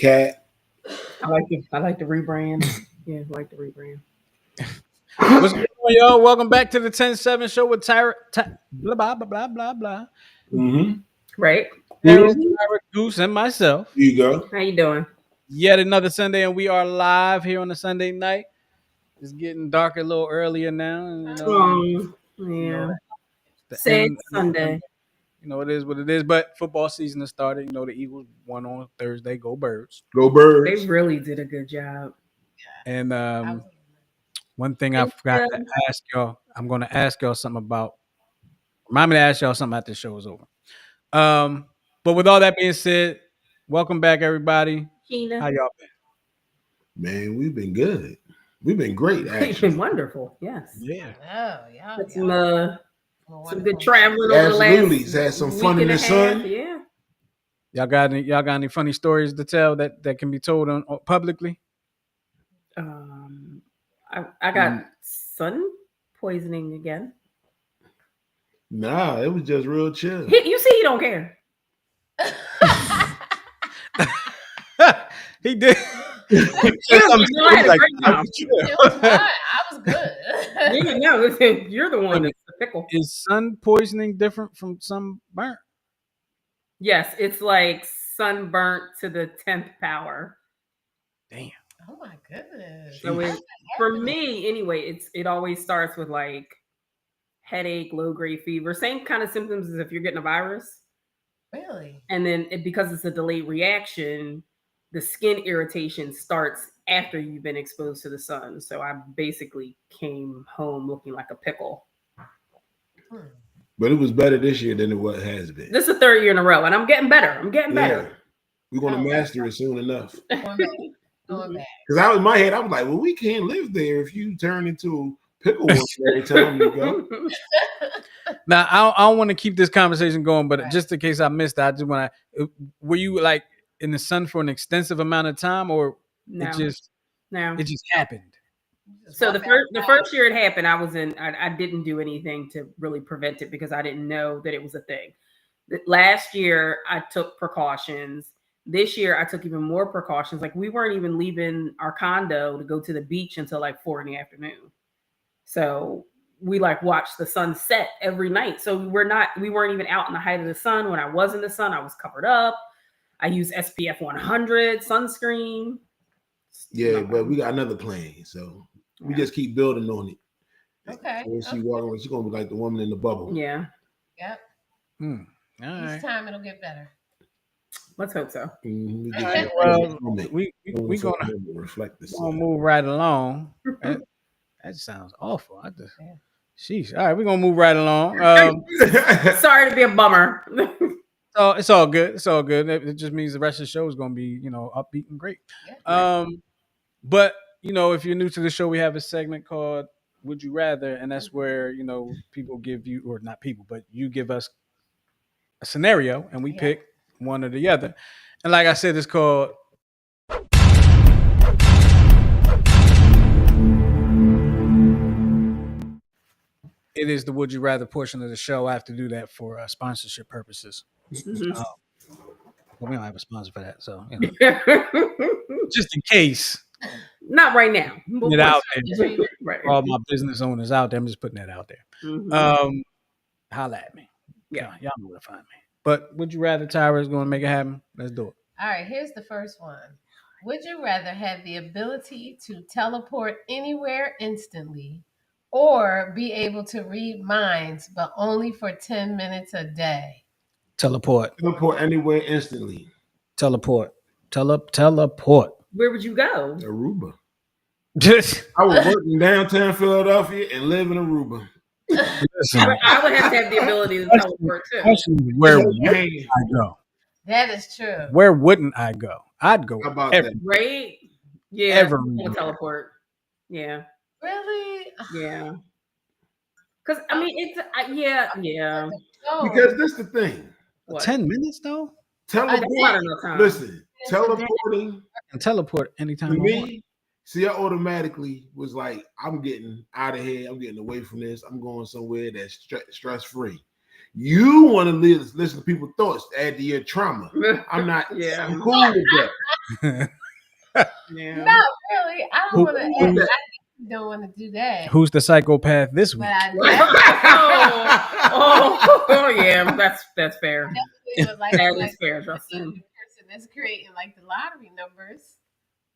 cat. I like the rebrand. Yeah, I like the rebrand. What's going on, y'all? Welcome back to the 10-7 show with Tyra. Blah, blah, blah, blah, blah, blah. Mm-hmm. Right? Tyra Goose and myself. Here you go. How you doing? Yet another Sunday, and we are live here on a Sunday night. It's getting dark a little earlier now. And, Yeah. the Sad end- Sunday. You know, it is what it is. But football season has started. You know, the Eagles won on Thursday. Go Birds. Go They Birds. really did a good job. And one thing I forgot to ask y'all, I'm going to ask y'all something about. Remind me to ask y'all something after the show is over. But with all that being said, welcome back, everybody. Sheena. How y'all been? Man, we've been good. We've been great, It's actually. been wonderful. Yes. Yeah. Oh, yeah. Had some good traveling over the Absolutely. last Had some week fun in and a the half. sun. Yeah. Y'all got any funny stories to tell that can be told on publicly? I got sun poisoning again. Nah, it was just real chill. You see, you don't care. He did. You know, I had a great time. It was fine. I was good. Yeah, no, you're the one that's the pickle. Is sun poisoning different from sunburn? Yes, it's like sunburnt to the 10th power. Damn. Oh my goodness. So for me, anyway, it always starts with like headache, low grade fever, same kind of symptoms as if you're getting a virus. Really? And then because it's a delayed reaction, the skin irritation starts after you've been exposed to the sun. So I basically came home looking like a pickle. But it was better this year than it has been. This is the third year in a row, and I'm getting better. I'm getting better. We're going to master it soon enough. Going back. Because I was in my head, I was like, well, we can't live there if you turn into a pickle one every time you go. Now I don't want to keep this conversation going, but Right. just in case I missed that, I just want to. Were you like in the sun for an extensive amount of time, or No. it just happened? So the first year it happened, I didn't do anything to really prevent it because I didn't know that it was a thing. Last year I took precautions. This year I took even more precautions. Like we weren't even leaving our condo to go to the beach until like 4 p.m. So we like watched the sun set every night. So we weren't even out in the height of the sun. When I was in the sun, I was covered up. I use SPF 100 sunscreen. Yeah, but we got another plan, so we just keep building on it. Okay. When she walking, she's gonna be like the woman in the bubble. Yeah. Yep. All right. Each time it'll get better. Let's hope so. Mm-hmm. All right, well, we gonna reflect this. move right along. That sounds awful. Sheesh. All right, we're gonna move right along. Sorry to be a bummer. So it's all good. It's all good. It just means the rest of the show is gonna be, upbeat and great. Yeah. But if you're new to the show, we have a segment called "Would You Rather," and that's where people give you, or not people, but you give us a scenario, and we pick one or the other. And like I said, it's called. It is the Would You Rather portion of the show. I have to do that for sponsorship purposes. Mhm. But we don't have a sponsor for that, so just in case. Not right now. Get out there. Right. For all my business owners out there, I'm just putting that out there. Mhm. Holla at me. Yeah. Y'all know where to find me. But would you rather Tyra is going to make it happen? Let's do it. All right, here's the first one. Would you rather have the ability to teleport anywhere instantly or be able to read minds but only for 10 minutes a day? Teleport. Teleport anywhere instantly. Teleport. Teleport. Where would you go? Aruba. Just I would work in downtown Philadelphia and live in Aruba. listen. I would have to have the ability to teleport too. Where wouldn't I go? That is true. Where wouldn't I go? I'd go How about everywhere. that? Right? Yeah. Everywhere. I'll teleport. Yeah. Really? Yeah. Because I mean, it's yeah. Oh, Because this the thing. What? 10 minutes though? That's not Teleport. enough time. Listen, teleporting I can teleport anytime to I want. me. See, I automatically was like, I'm getting out of here. I'm getting away from this. I'm going somewhere that's stress free. You want to listen to people's thoughts, add to your trauma. I'm not. Yeah. I'm cool with that. Yeah. Not really. I Who- don't want who- to. I don't want to do that. Who's the psychopath this week? But I oh, yeah, that's fair. definitely would like That to is fair, the Justin. person that's creating like the lottery numbers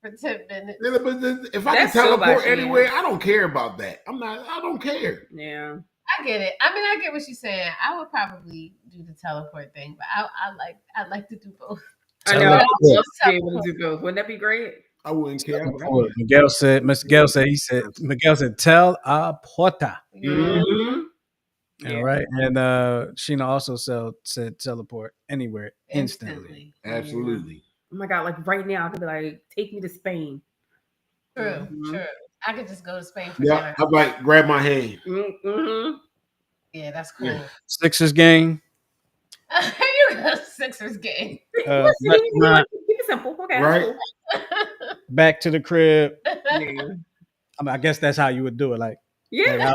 for 10 minutes. Yeah, but if I That's can so by teleport chance. anywhere, I don't care about that. I don't care. Yeah. I get it. I mean, I get what she's saying. I would probably do the teleport thing, but I like to do both. I know. I'd Teleport. love to be able to do both. Wouldn't that be great? I wouldn't care. Miguel said, Miguel said, tell a porta. Mhm. All Yeah. right. And Sheena also said teleport anywhere instantly. Absolutely. Oh my God! Like right now, I could be like, take me to Spain. True, Mhm. true. I could just go to Spain for Yeah, dinner. I'm like, grab my hand. Mm-hmm. Yeah, that's cool. Yeah. Sixers game. You go to Sixers game. Restaurant, Keep it simple, okay? Right. back to the crib. Yeah. I mean, I guess that's how you would do it. Like, Yeah.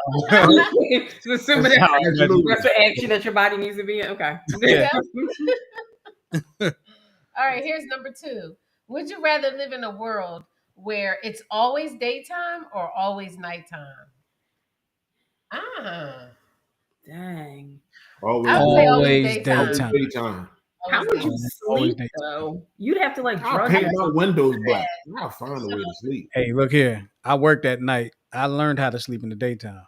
So assuming That's how I that's imagine that's the action that your body needs to be in. Okay. Yeah. All right, here's number 2. Would you rather live in a world where it's always daytime or always nighttime? Dang. Always, I would say always daytime. daytime. daytime. How Always would you daytime. Always sleep daytime. though? You'd have to like I'll drug paint yourself. my windows black. I'll find a way to sleep. Hey, look here. I worked at night. I learned how to sleep in the daytime.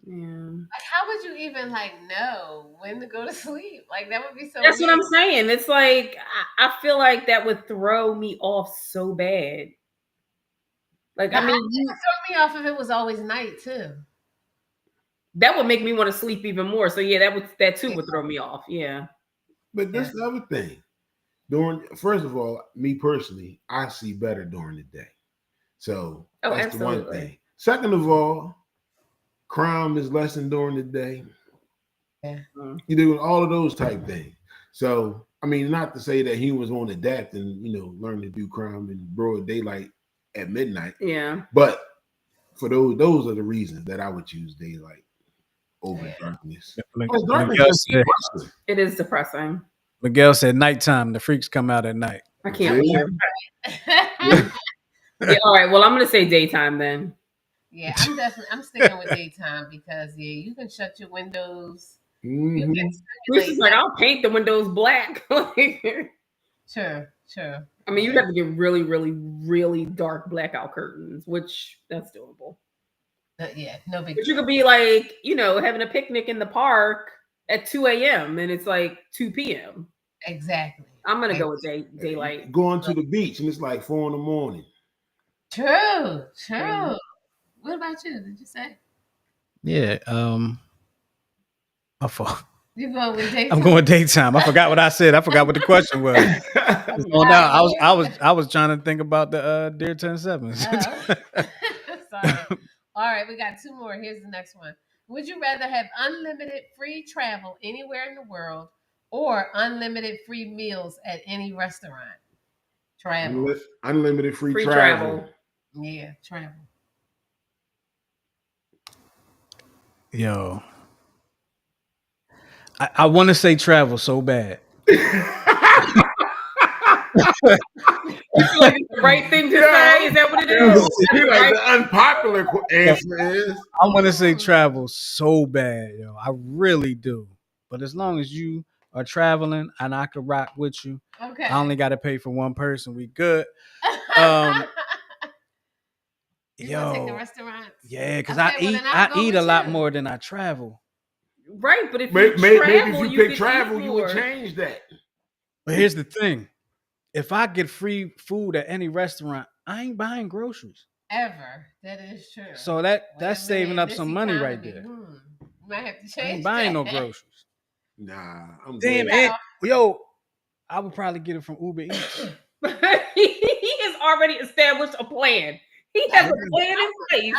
Yeah. Like, how would you even like know when to go to sleep? Like that would be so. That's what weird. I'm saying. It's like I feel like that would throw me off so bad. Like But I mean, it would throw me off if it was always night too. that would make me want to sleep even more. So yeah, that too would throw me off. Yeah. But that's the other thing. First of all, me personally, I see better during the day. So that's the one absolutely. thing. Second of all, crime is lessened during the day. Yeah. You do all of those type things. So I mean, not to say that humans won't adapt and learn to do crime in broad daylight at midnight, Yeah. but for those are the reasons that I would choose daylight over darkness. Because darkness Miguel is said, depressing. It is depressing. Miguel said nighttime. The freaks come out at night. I can't. Yeah. Yeah. Yeah, all right. Well, I'm gonna say daytime then. Yeah, I'm sticking with daytime because you can shut your windows. You Mhm. can Bruce is stimulate. like, I'll paint the windows black. I Sure. mean, you'd have to get really, really, really dark blackout curtains, which that's doable. Yeah, no big But you deal. could be like, having a picnic in the park at 2 a.m. and it's like 2 p.m. Exactly. I'm gonna go with daylight. Going to the beach and it's like 4 a.m. True. Yeah. What about you? Did you say Yeah. My fault. you going with daytime? I'm going daytime. I forgot what I said. I forgot what the question was. Oh, no, I was trying to think about the Deer 10-7s. Sorry. All right, we got 2 more. Here's the next one. Would you rather have unlimited free travel anywhere in the world or unlimited free meals at any restaurant? Travel. Unlimited free Free travel. travel. Yeah, travel. Yo. I want to say travel so bad. You feel like it's the right thing to say? Is that what it is? Like the unpopular answer is I want to say travel so bad, yo. I really do. But as long as you are traveling and I can rock with you, Okay. I only got to pay for one person. We good. You gonna take the Yo. restaurants? Yeah, because Okay, I well, eat then I'll go a with lot you. more than I travel. Right, but if you maybe travel, if you pick could travel, eat you would more. change that. But here's the thing. If I get free food at any restaurant, I ain't buying groceries. Ever. That is true. So that's Well, saving man, up this some money right economy, there. You might have to I change. ain't buying no that. groceries. Nah, I'm Damn good. it. Yo, I would probably get it from Uber Eats. He has already established a plan. He has a plan in place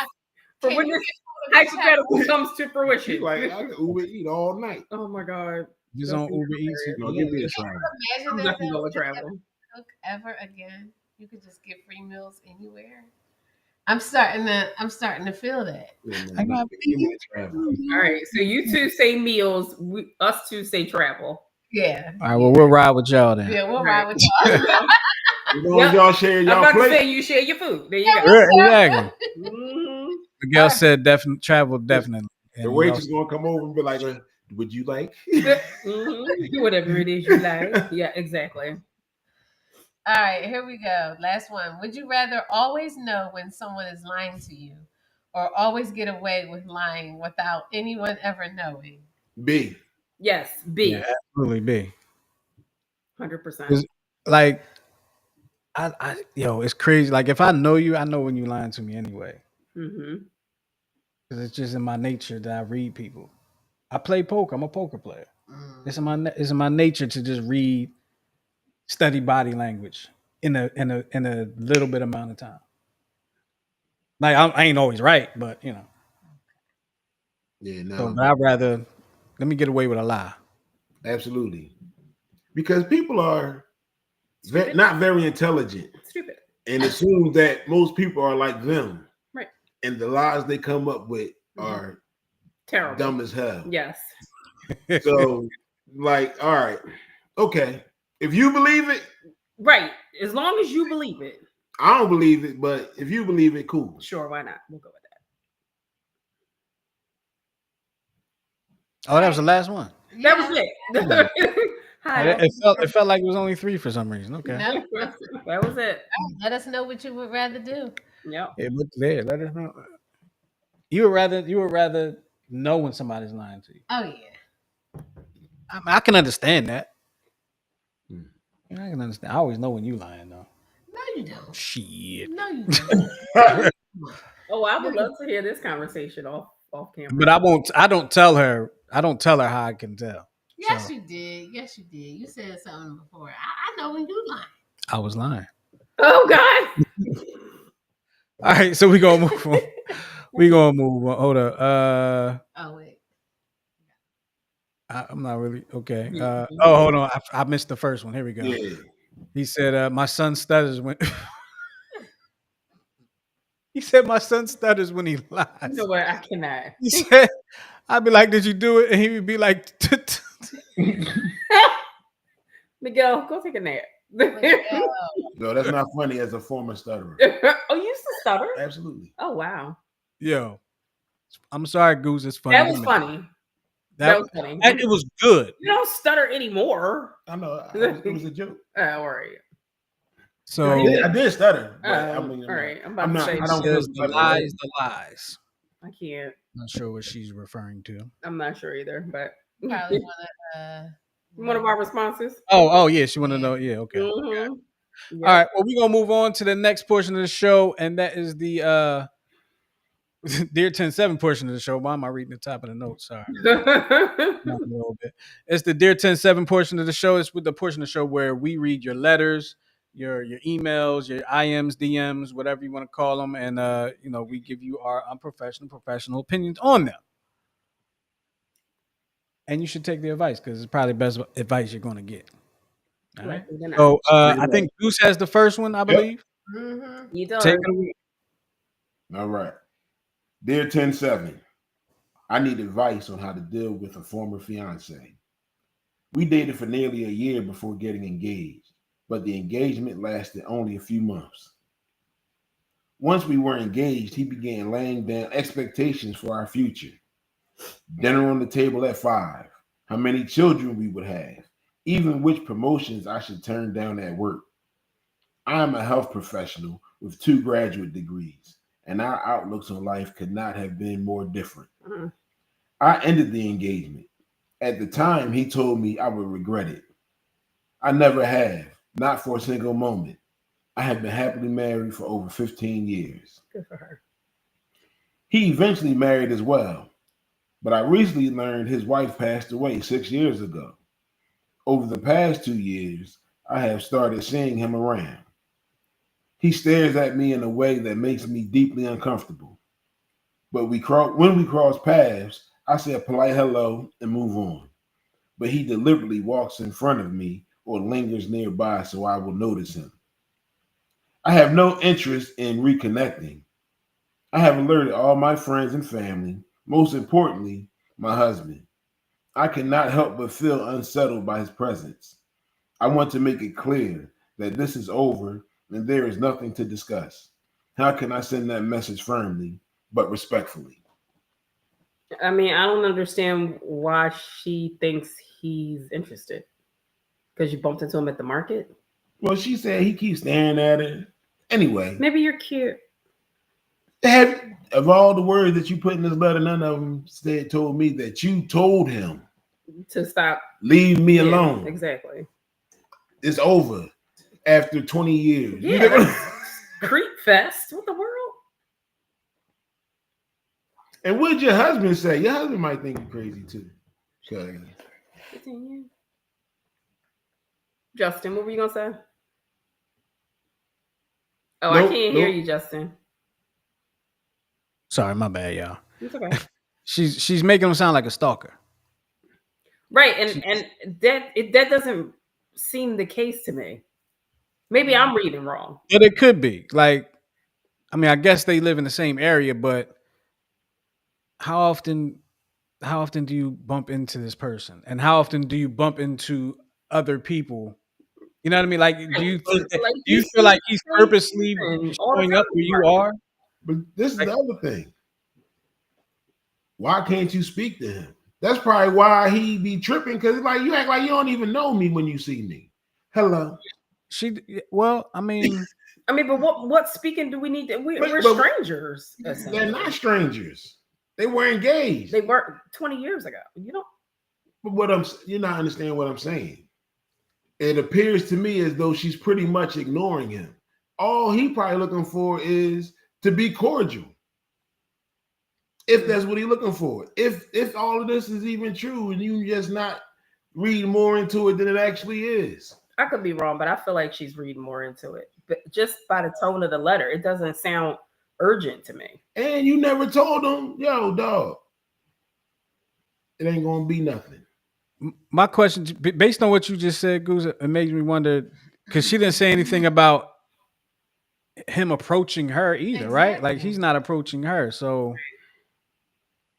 for Can when you this get food hypothetical comes to She's fruition. like, I can Uber eat all night. Oh my god. Just on Uber Eats. No, give me a travel. Imagine I'm that definitely that going would to never travel. cook ever again. You could just get free meals anywhere. I'm starting to feel that. Yeah, I no, got give me a travel. All right. So you two say meals, us two say travel. Yeah. All right, well, we'll ride with y'all then. Yeah, we'll Right. ride with y'all. As long as y'all share I'm y'all about to plate. say you share your food. There you go. Right, exactly. Mhm. Miguel said definitely travel definitely. The And he waitress also- gonna come over and be like, "Would you like?" Mhm. Whatever it is you like. Yeah, exactly. All right, here we go. Last one. Would you rather always know when someone is lying to you or always get away with lying without anyone ever knowing? B. Yes, B. yeah, absolutely B. 100%. 'Cause, like, it's crazy. Like, if I know you, I know when you're lying to me anyway. Mm-hmm. Because it's just in my nature that I read people. I play poker. I'm a poker player. It's in my nature to just study body language in a little bit amount of time. Like, I ain't always right, but Yeah, So, no, but I'd rather let me get away with a lie. absolutely. Because people are Stupid. not very intelligent Stupid. and assume that most people are like them. Right. And the lies they come up with are Terrible. dumb as hell. Yes. So, like, all right, okay. If you believe it, Right. As long as you believe it. I don't believe it, but if you believe it, cool. Sure, why not? We'll go with that. Oh, that was the last one. That was it. Hi. It felt like it was only 3 for some reason. Okay. No, That was it. let us know what you would rather do. Yep. It looked there. Let us know. You would rather know when somebody's lying to you. Oh yeah. I can understand that. Hmm. I can understand. I always know when you lying though. No, you don't. Shit. No, you don't. Oh, I would love to hear this conversation off camera. But I won't. I don't tell her how I can tell. Yes, So, you did. Yes, you did. You said something before. I know when you lying. I was lying. Oh God. All right, so we gonna move on. We gonna move on. Hold up. Oh wait. I'm not really okay. Hold on. I missed the first one. Here we go. Yeah. He said, "My son stutters when." He said, "My son stutters when he lies." You know what? I cannot. He said, "I'd be like, did you do it?" And he would be like, Miguel, go take a nap. No, that's not funny as a former stutterer. Oh, you used to stutter? Absolutely. Oh wow. "Yo, I'm sorry, Goose. It's funny." That was funny. That was funny. And it was good. You don't stutter anymore. I know. It was a joke. Oh, all right. So I did stutter. But I Oh, mean, all right. I'm I'm about not. to say I don't says feel the lies. I can't. Not sure what she's referring to. I'm not sure either, but Probably one of our responses. Oh yeah, she want to know. Yeah, okay. Mhm. All right, well, we're gonna move on to the next portion of the show, and that is the Dear 10-7 portion of the show. Why am I reading the top of the notes? Sorry. A little bit. It's the Dear 10-7 portion of the show. It's with the portion of the show where we read your letters, your emails, your IMs, DMs, whatever you want to call them, and we give you our professional opinions on them. And you should take the advice because it's probably the best advice you're going to get. All right. So I think Goose has the first one, I believe. You done. Take it away. All right. Dear 10-7, I need advice on how to deal with a former fiance. We dated for nearly a year before getting engaged, but the engagement lasted only a few months. Once we were engaged, he began laying down expectations for our future. Dinner on the table at 5, how many children we would have, even which promotions I should turn down at work. I am a health professional with 2 graduate degrees, and our outlooks on life could not have been more different. Mhm. I ended the engagement. At the time, he told me I would regret it. I never have, not for a single moment. I have been happily married for over 15 years. Good for her. He eventually married as well, but I recently learned his wife passed away 6 years ago. Over the past 2 years, I have started seeing him around. He stares at me in a way that makes me deeply uncomfortable. But when we cross paths, I say a polite hello and move on. But he deliberately walks in front of me or lingers nearby so I will notice him. I have no interest in reconnecting. I have alerted all my friends and family, most importantly, my husband. I cannot help but feel unsettled by his presence. I want to make it clear that this is over and there is nothing to discuss. How can I send that message firmly but respectfully? I mean, I don't understand why she thinks he's interested. Because you bumped into him at the market? Well, she said he keeps staring at her. Anyway, Maybe you're cute. of all the words that you put in this letter, none of them told me that you told him To stop. leave me alone. Exactly. It's over after 20 years. Yeah, Creep Fest. What the world? And what'd your husband say? Your husband might think you're crazy too. Justin, what were you gonna say? Oh, Nope, I can't hear you, Justin. Sorry, my bad, y'all. It's okay. She's making him sound like a stalker. Right, and that doesn't seem the case to me. Maybe I'm reading wrong. But it could be. Like, I mean, I guess they live in the same area, but how often do you bump into this person? And how often do you bump into other people? You know what I mean? Like, do you feel like he's purposely showing up where you are? But this is the other thing. Why can't you speak to him? That's probably why he be tripping, because like you act like you don't even know me when you see me. Hello. Well, I mean, but what speaking do we need to? We're strangers. They're not strangers. They were engaged. They weren't 20 years ago. You know. But you're not understanding what I'm saying. It appears to me as though she's pretty much ignoring him. All he probably looking for is to be cordial. If that's what he's looking for. If all of this is even true and you just not read more into it than it actually is. I could be wrong, but I feel like she's reading more into it. But just by the tone of the letter, it doesn't sound urgent to me. And you never told him, yo, dog, it ain't gonna be nothing. My question, based on what you just said, Goose, it makes me wonder, because she didn't say anything about him approaching her either, right? Like, he's not approaching her, so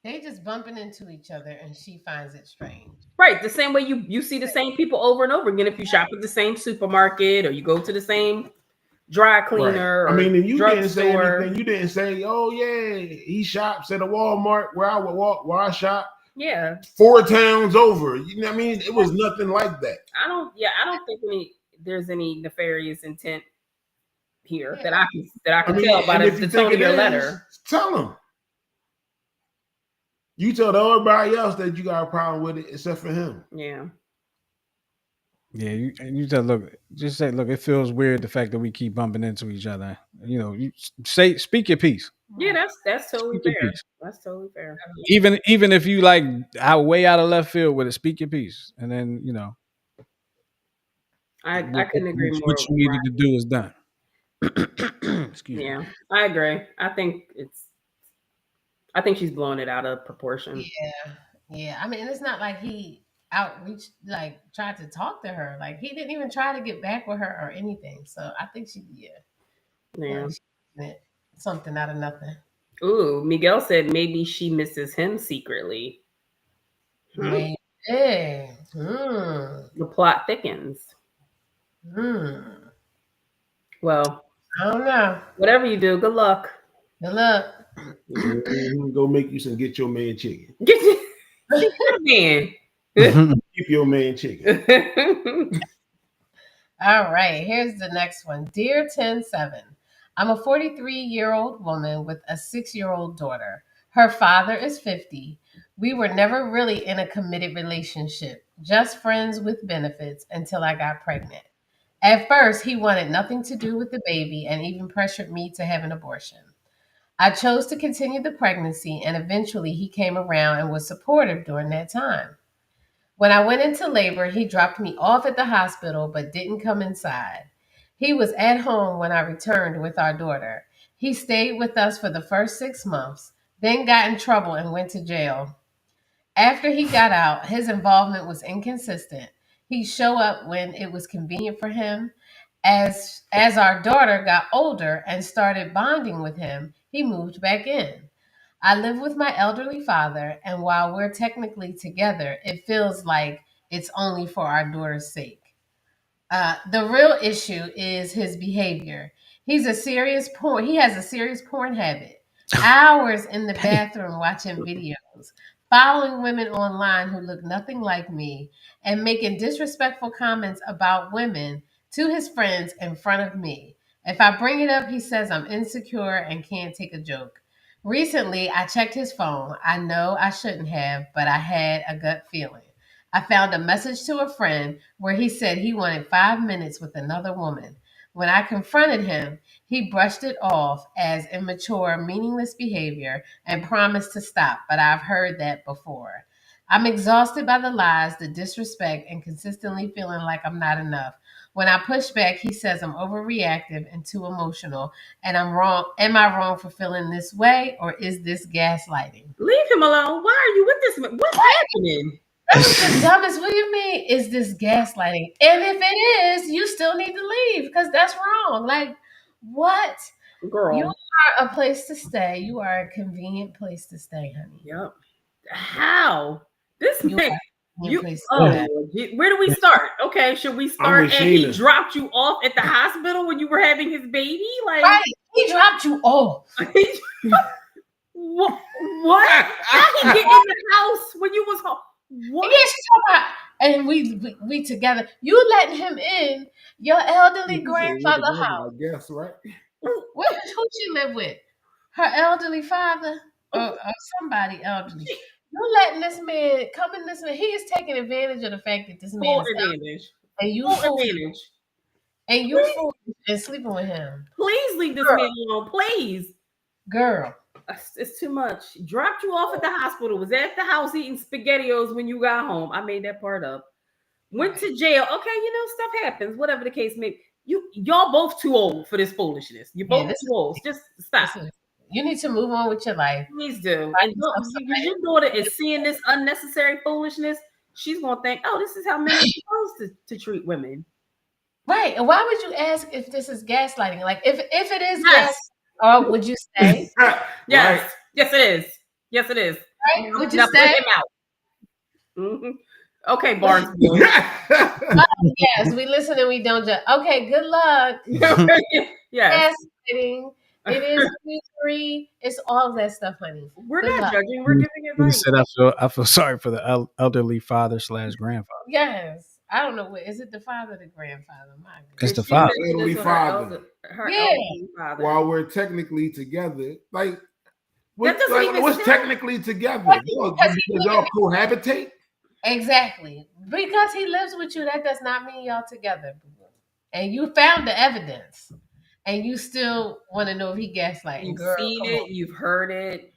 they just bumping into each other, and she finds it strange. Right, the same way you see the same people over and over again if you shop at the same supermarket or you go to the same dry cleaner. Right. I mean, if you didn't say store. anything, you didn't say, "Oh yeah, he shops at a Walmart where I would walk, where I shop." Yeah, 4 towns over. You know what I mean? It was nothing like that. I don't think there's any nefarious intent here that I can tell by the tone of your letter. Tell him. You told everybody else that you got a problem with it, except for him. Yeah. Yeah, you just say, look, it feels weird the fact that we keep bumping into each other. You know, you speak your piece. Yeah, that's totally fair. That's totally fair. Even if you like way out of left field with it, speak your piece, and then you know. I couldn't agree more. What you needed to do is done. Excuse me. Yeah, I agree. I think she's blowing it out of proportion. Yeah. I mean, it's not like he outreached, like tried to talk to her. Like he didn't even try to get back with her or anything. So I think something out of nothing. Ooh, Miguel said maybe she misses him secretly. Maybe. The plot thickens. Well, I don't know. Whatever you do, good luck. Good luck. Go make you some get your man chicken. Get your man. Keep your man chicken. All right, here's the next one. Dear 10-7, I'm a 43-year-old woman with a 6-year-old daughter. Her father is 50. We were never really in a committed relationship, just friends with benefits until I got pregnant. At first, he wanted nothing to do with the baby and even pressured me to have an abortion. I chose to continue the pregnancy, and eventually he came around and was supportive during that time. When I went into labor, he dropped me off at the hospital but didn't come inside. He was at home when I returned with our daughter. He stayed with us for the first 6 months, then got in trouble and went to jail. After he got out, his involvement was inconsistent. He'd show up when it was convenient for him. As our daughter got older and started bonding with him, he moved back in. I live with my elderly father, and while we're technically together, it feels like it's only for our daughter's sake. The real issue is his behavior. He has a serious porn habit. Hours in the bathroom watching videos, following women online who look nothing like me, and making disrespectful comments about women to his friends in front of me. If I bring it up, he says I'm insecure and can't take a joke. Recently, I checked his phone. I know I shouldn't have, but I had a gut feeling. I found a message to a friend where he said he wanted 5 minutes with another woman. When I confronted him, he brushed it off as immature, meaningless behavior and promised to stop, but I've heard that before. I'm exhausted by the lies, the disrespect, and consistently feeling like I'm not enough. When I push back, he says I'm overreactive and too emotional, and I'm wrong. Am I wrong for feeling this way, or is this gaslighting? Leave him alone. Why are you with this man? What's happening? That's the dumbest. What do you mean? Is this gaslighting? And if it is, you still need to leave because that's wrong. Like, what? Girl. You are a place to stay. You are a convenient place to stay, honey. Yep. How? This You man. are a You, convenient place to stay. where do we start? Okay, should we start? with And he Sheena. dropped you off at the hospital when you were having his baby? Like, Right. He dropped you off. what? How he get in the house when you was home? What? Yes, and we together. You letting him in your elderly grandfather house. I guess, right? Who she live with? Her elderly father or somebody elderly. You're letting this man come in. This man, he is taking advantage of the fact that this man Full is elderly, advantage. and you Full fool, advantage. and you fool and sleeping with him. Please leave this Girl. man alone. Please. Girl, It's too much. Dropped you off at the hospital. Was at the house eating SpaghettiOs when you got home. I made that part up. Went to jail. Okay, stuff happens. Whatever the case may be. Y'all both too old for this foolishness. You're both too old. Just stop. you need to move on with your life. Please do. Find And yourself because your daughter is seeing this unnecessary foolishness, she's gonna think, "Oh, this is how men are supposed to treat women." Right. And why would you ask if this is gaslighting? Like if it is Yes. or would you stay? Yes. Right. Yes, it is. Yes, it is. Right? Would you Now put stay? him out. Mhm. Okay, Barnes. Yes, we listen and we don't judge. Okay, good luck. Yes. Gaslighting. It is Q3. It's all of that stuff, honey. We're Good not luck. judging. We're giving He advice. said, I feel sorry for the elderly father / grandfather. Yes. I don't know what is it, the father or the grandfather? My It's the She father. said Elderly this with father. Her Yeah. elderly father. While we're technically together, like, That doesn't even what's sound- technically together? Right, Because y'all cohabitate? Exactly. Because he lives with you, that does not mean y'all together. And you found the evidence. And you still want to know if he gaslighting. You've Girl, seen come it. on. You've heard it.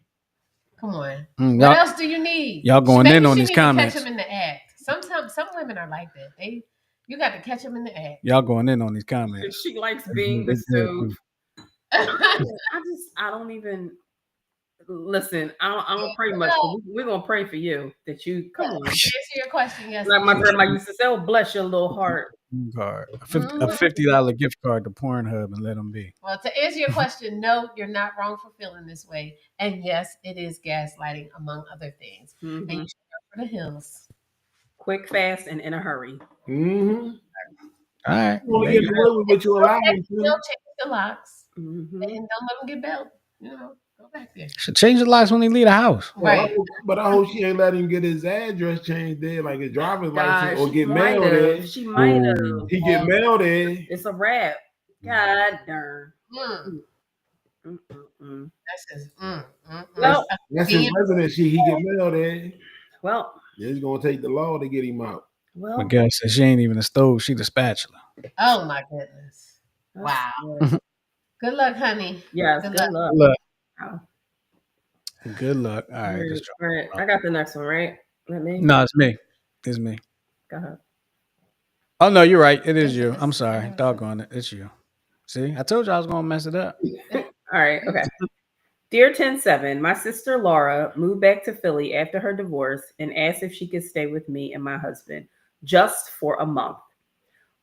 Come on. Mm, What y'all, else do you need? y'all going Maybe in on she these need to comments. Catch him in the act. Sometimes some women are like that. You got to catch them in the act. y'all going in on these comments. She likes being the stove. I don't even listen. I don't pray much, but we're gonna pray for you that you come on. Answer your question, yes. Like my grandma used to say, "Oh, bless your little heart." Card. A $50 gift card to Pornhub and let them be. Well, to answer your question, no, you're not wrong for feeling this way. And yes, it is gaslighting, among other things. Mhm. And you should go for the hills. Quick, fast, and in a hurry. Mm-hmm. All right. You want There to you get go. away with what you allow them Don't to. change the locks. Mhm. And don't let them get belt. Go back there. Should change the locks when they leave the house. Right. But I hope she ain't let him get his address changed there, like his driver's license, or Gosh, get mail there. She might have. Ooh. He get mail there. It's a wrap. God darn. Mm. Mm-mm-mm. That's his. Well, That's his residency. He get mail there. Well, It's gonna take the law to get him out. My well. girl said she ain't even a stove, she the spatula. Oh my goodness. Wow. Good luck, honey. Yes, Good good luck. Look. Wow. Good luck. All right. let's All right. I got the next one, right? Let me. No, it's me. It's me. Go ahead. Oh no, you're right. It is you. I'm sorry. Doggone it. It's you. See, I told you I was gonna mess it up. All right. Okay. Dear 107, my sister Laura moved back to Philly after her divorce and asked if she could stay with me and my husband just for a month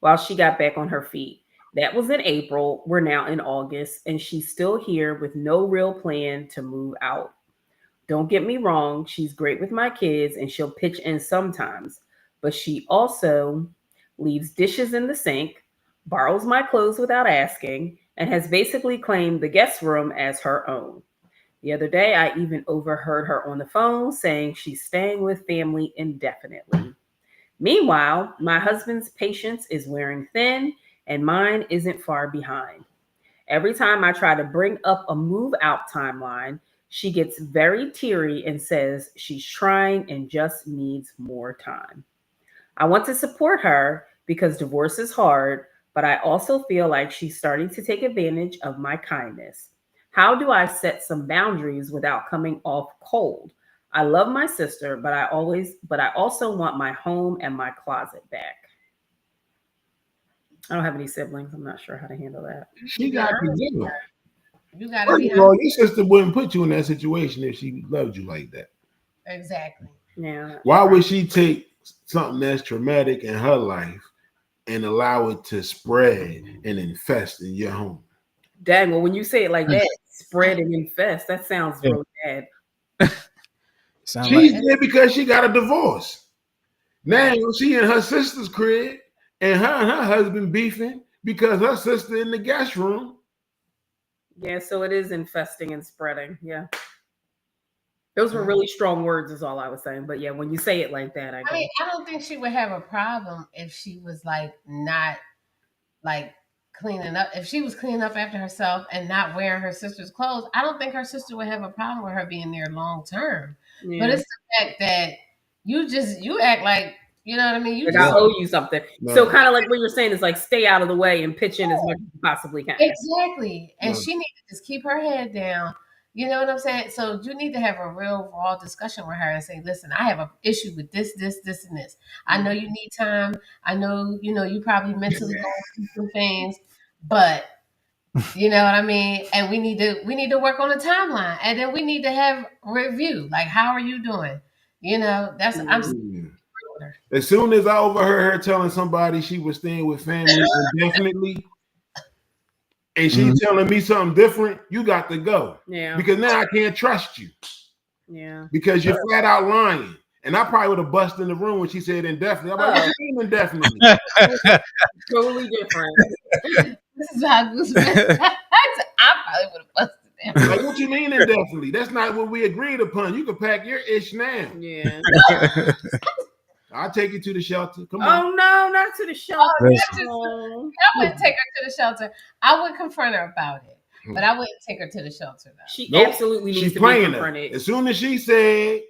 while she got back on her feet. That was in April. We're now in August, and she's still here with no real plan to move out. Don't get me wrong, she's great with my kids and she'll pitch in sometimes, but she also leaves dishes in the sink, borrows my clothes without asking, and has basically claimed the guest room as her own. The other day, I even overheard her on the phone saying she's staying with family indefinitely. Meanwhile, my husband's patience is wearing thin, and mine isn't far behind. Every time I try to bring up a move out timeline, she gets very teary and says she's trying and just needs more time. I want to support her because divorce is hard, but I also feel like she's starting to take advantage of my kindness. How do I set some boundaries without coming off cold? I love my sister, but I also want my home and my closet back. I don't have any siblings. I'm not sure how to handle that. She got to do it. You gotta First be of all, your sister wouldn't put you in that situation if she loved you like that. exactly. Yeah. Why would she take something that's traumatic in her life and allow it to spread and infest in your home? Dang, well, when you say it like that, spread and infest, that sounds Yeah. really bad. Sound She's like there because she got a divorce. Now she in her sister's crib and her husband beefing because her sister in the guest room. Yeah, so it is infesting and spreading. Yeah. Those were really strong words, is all I was saying. But yeah, when you say it like that, I I guess. mean, I don't think she would have a problem if she was like not like cleaning up. If she was cleaning up after herself and not wearing her sister's clothes, I don't think her sister would have a problem with her being there long term. Yeah. But it's the fact that you act like, you know what I mean? You Like just I owe you something. No. So kind of like what you're saying is like stay out of the way and pitch in as much as you possibly can. exactly. And No. she needs to just keep her head down. You know what I'm saying? So you need to have a real raw discussion with her and say, listen, I have an issue with this, and this. I know you need time. I know, you probably mentally going through some things, but you know what I mean? And we need to work on a timeline. And then we need to have review. Like, how are you doing? That's I'm As soon as I overheard her telling somebody she was staying with family indefinitely, and she's telling me something different, you got to go. Yeah. Because now I can't trust you. Yeah. Because you're flat out lying. And I probably would have busted in the room when she said indefinitely. I'm like, what do you mean indefinitely? Totally different. this is how I probably would have busted them. Like, what you mean indefinitely? That's not what we agreed upon. You can pack your ish now. Yeah. I'll take you to the shelter. Come on. Oh no, not to the shelter. I wouldn't take her to the shelter. I would confront her about it, but I wouldn't take her to the shelter though. She Nope. absolutely needs She's to be playing confronted. her. As soon as she said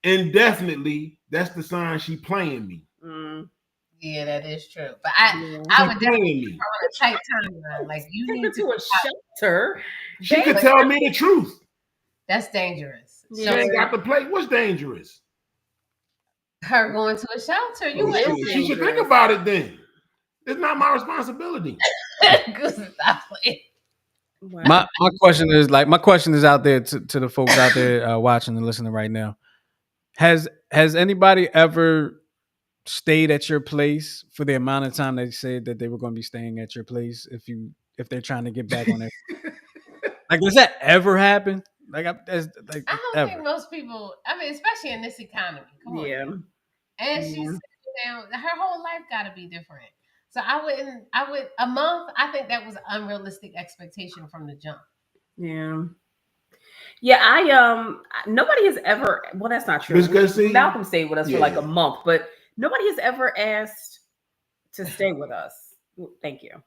indefinitely, that's the sign she playing me. Yeah, that is true. But Yeah. I would She definitely playing me. on a tight timeline. Like you Take her need to a shelter. She could tell me the truth. That's dangerous. She ain't got to play. What's dangerous? Her going to a shelter. You wouldn't. She should think about it then. It's not my responsibility. Stop playing. my question is out there to the folks out there watching and listening right now. Has anybody ever stayed at your place for the amount of time they said that they were going to be staying at your place if they're trying to get back on it? Like, does that ever happen? I don't think most people. I mean, especially in this economy. Come on. Yeah. And she's sitting down. Her whole life got to be different. So a month. I think that was an unrealistic expectation from the jump. Yeah. Yeah, nobody has ever. Well, that's not true. Malcolm stayed with us for like a month, but nobody has ever asked to stay with us. Thank you.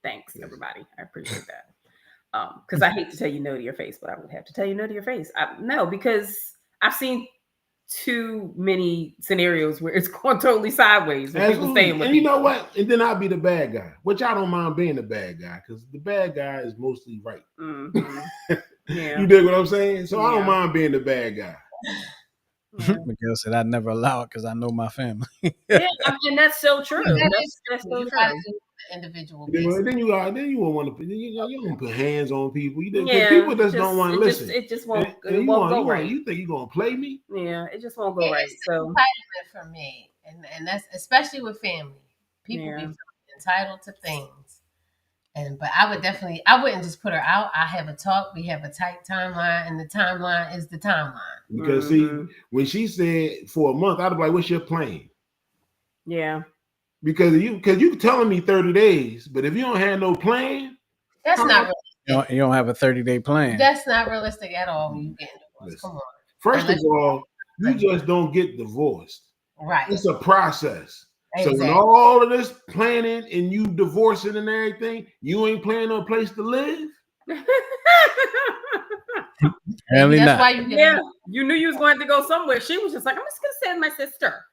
Thanks, everybody. I appreciate that. Because I hate to tell you no to your face, but I would have to tell you no to your face. No, because I've seen too many scenarios where it's going totally sideways with people staying with and people. You know what? And then I'll be the bad guy, which I don't mind being the bad guy because the bad guy is mostly right. Mm-hmm. Yeah. You dig what I'm saying? So I don't mind being the bad guy. Miguel said I'd never allow it because I know my family. Yeah, and that's so true. That's so true. Individual. Then you won't want to. You don't put hands on people. People just don't want to listen. It just won't. It won't go right. You think you're gonna play me? Yeah, it just won't go right. So entitlement for me, and that's especially with family. People be entitled to things. But I wouldn't just put her out. I have a talk. We have a tight timeline, and the timeline is the timeline. Because see, when she said for a month, I'd be like, "What's your plan?" Yeah. because you telling me 30 days, but if you don't have no plan, That's how not much- You don't have a 30-day plan. that's not realistic at all when you get divorced. Listen. Come on. First Unless of all, you just don't get divorced. Right. It's a process. So when Exactly. all of this planning and you divorcing and everything, you ain't planning on a place to live. Apparently That's not. why you get Yeah, you knew you was going to go somewhere. She was just like, I'm just gonna stay with my sister.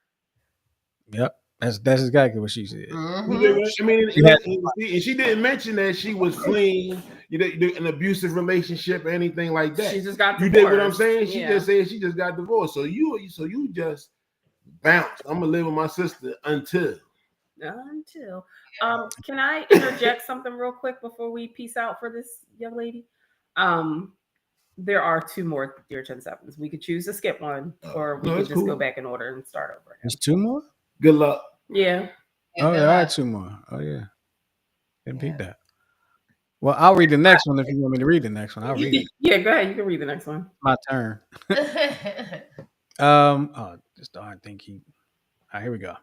Yep. That's exactly what she said. You dig what I mean, She had- and she didn't mention that she was fleeing an abusive relationship or anything like that. She just got You divorced. dig what I'm saying? She Yeah. just said she just got divorced. So you just bounce. I'm gonna live with my sister until. Can I interject something real quick before we peace out for this young lady? There are 2 more Dear 10-7s. We could choose to skip one, or we No, could it's just cool. go back in order and start over. There's 2 more? Good luck. Yeah. Oh, there are 2 more. Oh, yeah. Didn't peep that. Well, I'll read the next one if you want me to read the next one. I'll read it. Yeah, go ahead. You can read the next one. My turn. This darn thing All right, here we go.